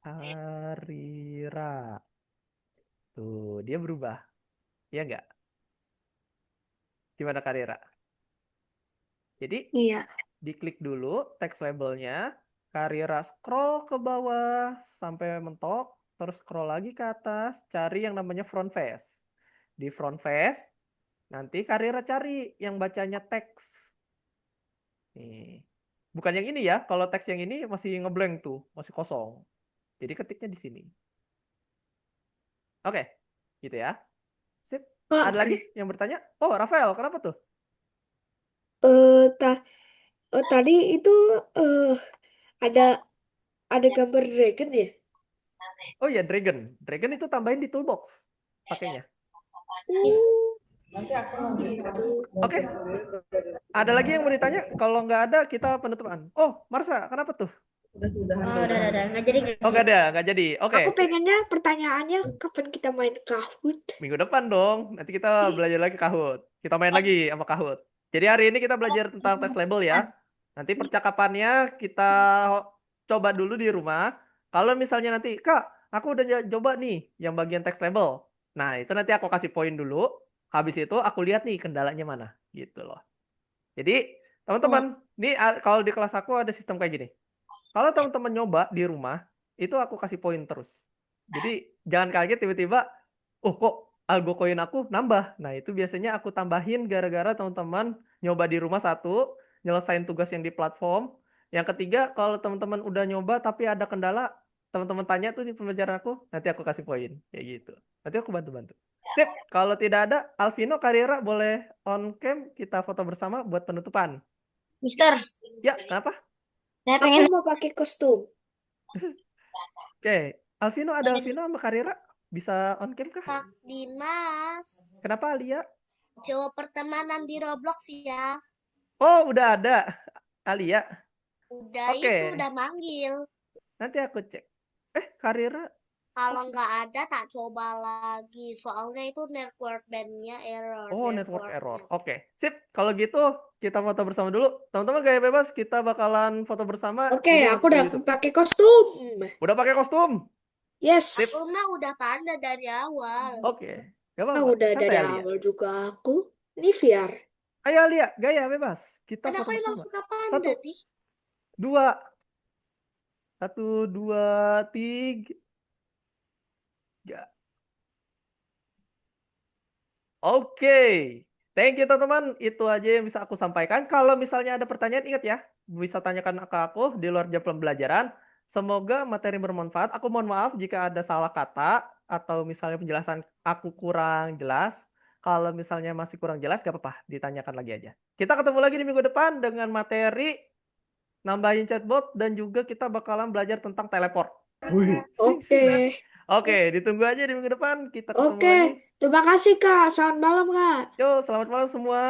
Karira. Tuh, dia berubah. Iya nggak? Gimana Karira? Jadi, Iya. diklik dulu teks labelnya. Karira scroll ke bawah sampai mentok. Terus scroll lagi ke atas. Cari yang namanya front face. Di front face, nanti Karira cari yang bacanya teks. Nih. Bukan yang ini ya. Kalau teks yang ini masih ngeblank tuh. Masih kosong. Jadi ketiknya di sini. Oke. Gitu ya. Sip. Ada lagi yang bertanya? Oh, Rafael, kenapa tuh? Tadi itu ada gambar dragon ya? Oh ya, Dragon. Dragon itu tambahin di toolbox pakainya. Gitu. Oke. Ada lagi yang mau ditanya? Kalau nggak ada, kita penutupan. Oh, Marsa, kenapa tuh? Oh, udah. Nggak jadi. Oh, nggak jadi. Oke, Aku pengennya pertanyaannya kapan kita main Kahoot? minggu depan dong. Nanti kita belajar lagi Kahoot. Kita main lagi sama Kahoot. Jadi hari ini kita belajar tentang text label ya. Nanti percakapannya kita coba dulu di rumah. Kalau misalnya nanti, Kak, aku udah coba nih yang bagian text label. Nah, itu nanti aku kasih poin dulu. Habis itu aku lihat nih kendalanya mana. Gitu loh. Jadi, teman-teman, nih kalau di kelas aku ada sistem kayak gini. Kalau teman-teman nyoba di rumah, itu aku kasih poin terus. Jadi jangan kaget tiba-tiba, oh kok algo koin aku nambah. Nah itu biasanya aku tambahin gara-gara teman-teman nyoba di rumah satu, nyelesain tugas yang di platform. Yang ketiga, kalau teman-teman udah nyoba tapi ada kendala, teman-teman tanya tuh di pembelajaran aku, nanti aku kasih poin. Kayak gitu. Nanti aku bantu-bantu. Sip, kalau tidak ada, Alvino, Karira boleh on cam, kita foto bersama buat penutupan. Mister, Ya, kenapa? saya Aku mau pakai kostum. Oke, Alvino sama Karira bisa on cam kah? Kak Dimas. Kenapa Alia? Coba pertemanan di Roblox ya. Oh, udah ada Alia. Udah Oke. itu udah manggil. Nanti aku cek. Karira. Kalau nggak ada tak coba lagi. Soalnya itu network bandnya error. Oh, network error. Oke, sip. Kalau gitu kita foto bersama dulu. Teman-teman gaya bebas, kita bakalan foto bersama. Oke, Ini aku untuk udah YouTube. pakai kostum. Udah pakai kostum? Yes. Sip. Aku mah udah pandai dari awal. Oke. Gak Ah, apa-apa. udah Santai dari Alia. awal juga aku. Ini VR. Ayo Alia, gaya bebas. Kita Kan foto aku emang bersama. suka 1, panda, Tih. 2. 1, 2, 3. Oke, thank you teman-teman. Itu aja yang bisa aku sampaikan. Kalau misalnya ada pertanyaan, ingat ya, bisa tanyakan ke aku di luar jam pembelajaran. Semoga materi bermanfaat. Aku mohon maaf jika ada salah kata atau misalnya penjelasan aku kurang jelas. Kalau misalnya masih kurang jelas, gak apa-apa, ditanyakan lagi aja. Kita ketemu lagi di minggu depan dengan materi nambahin chatbot dan juga kita bakalan belajar tentang teleport. Wih, Oke. Oke, ditunggu aja di minggu depan. Kita ketemu Oke. lagi. Terima kasih, Kak. Selamat malam, Kak. Yo, selamat malam semua.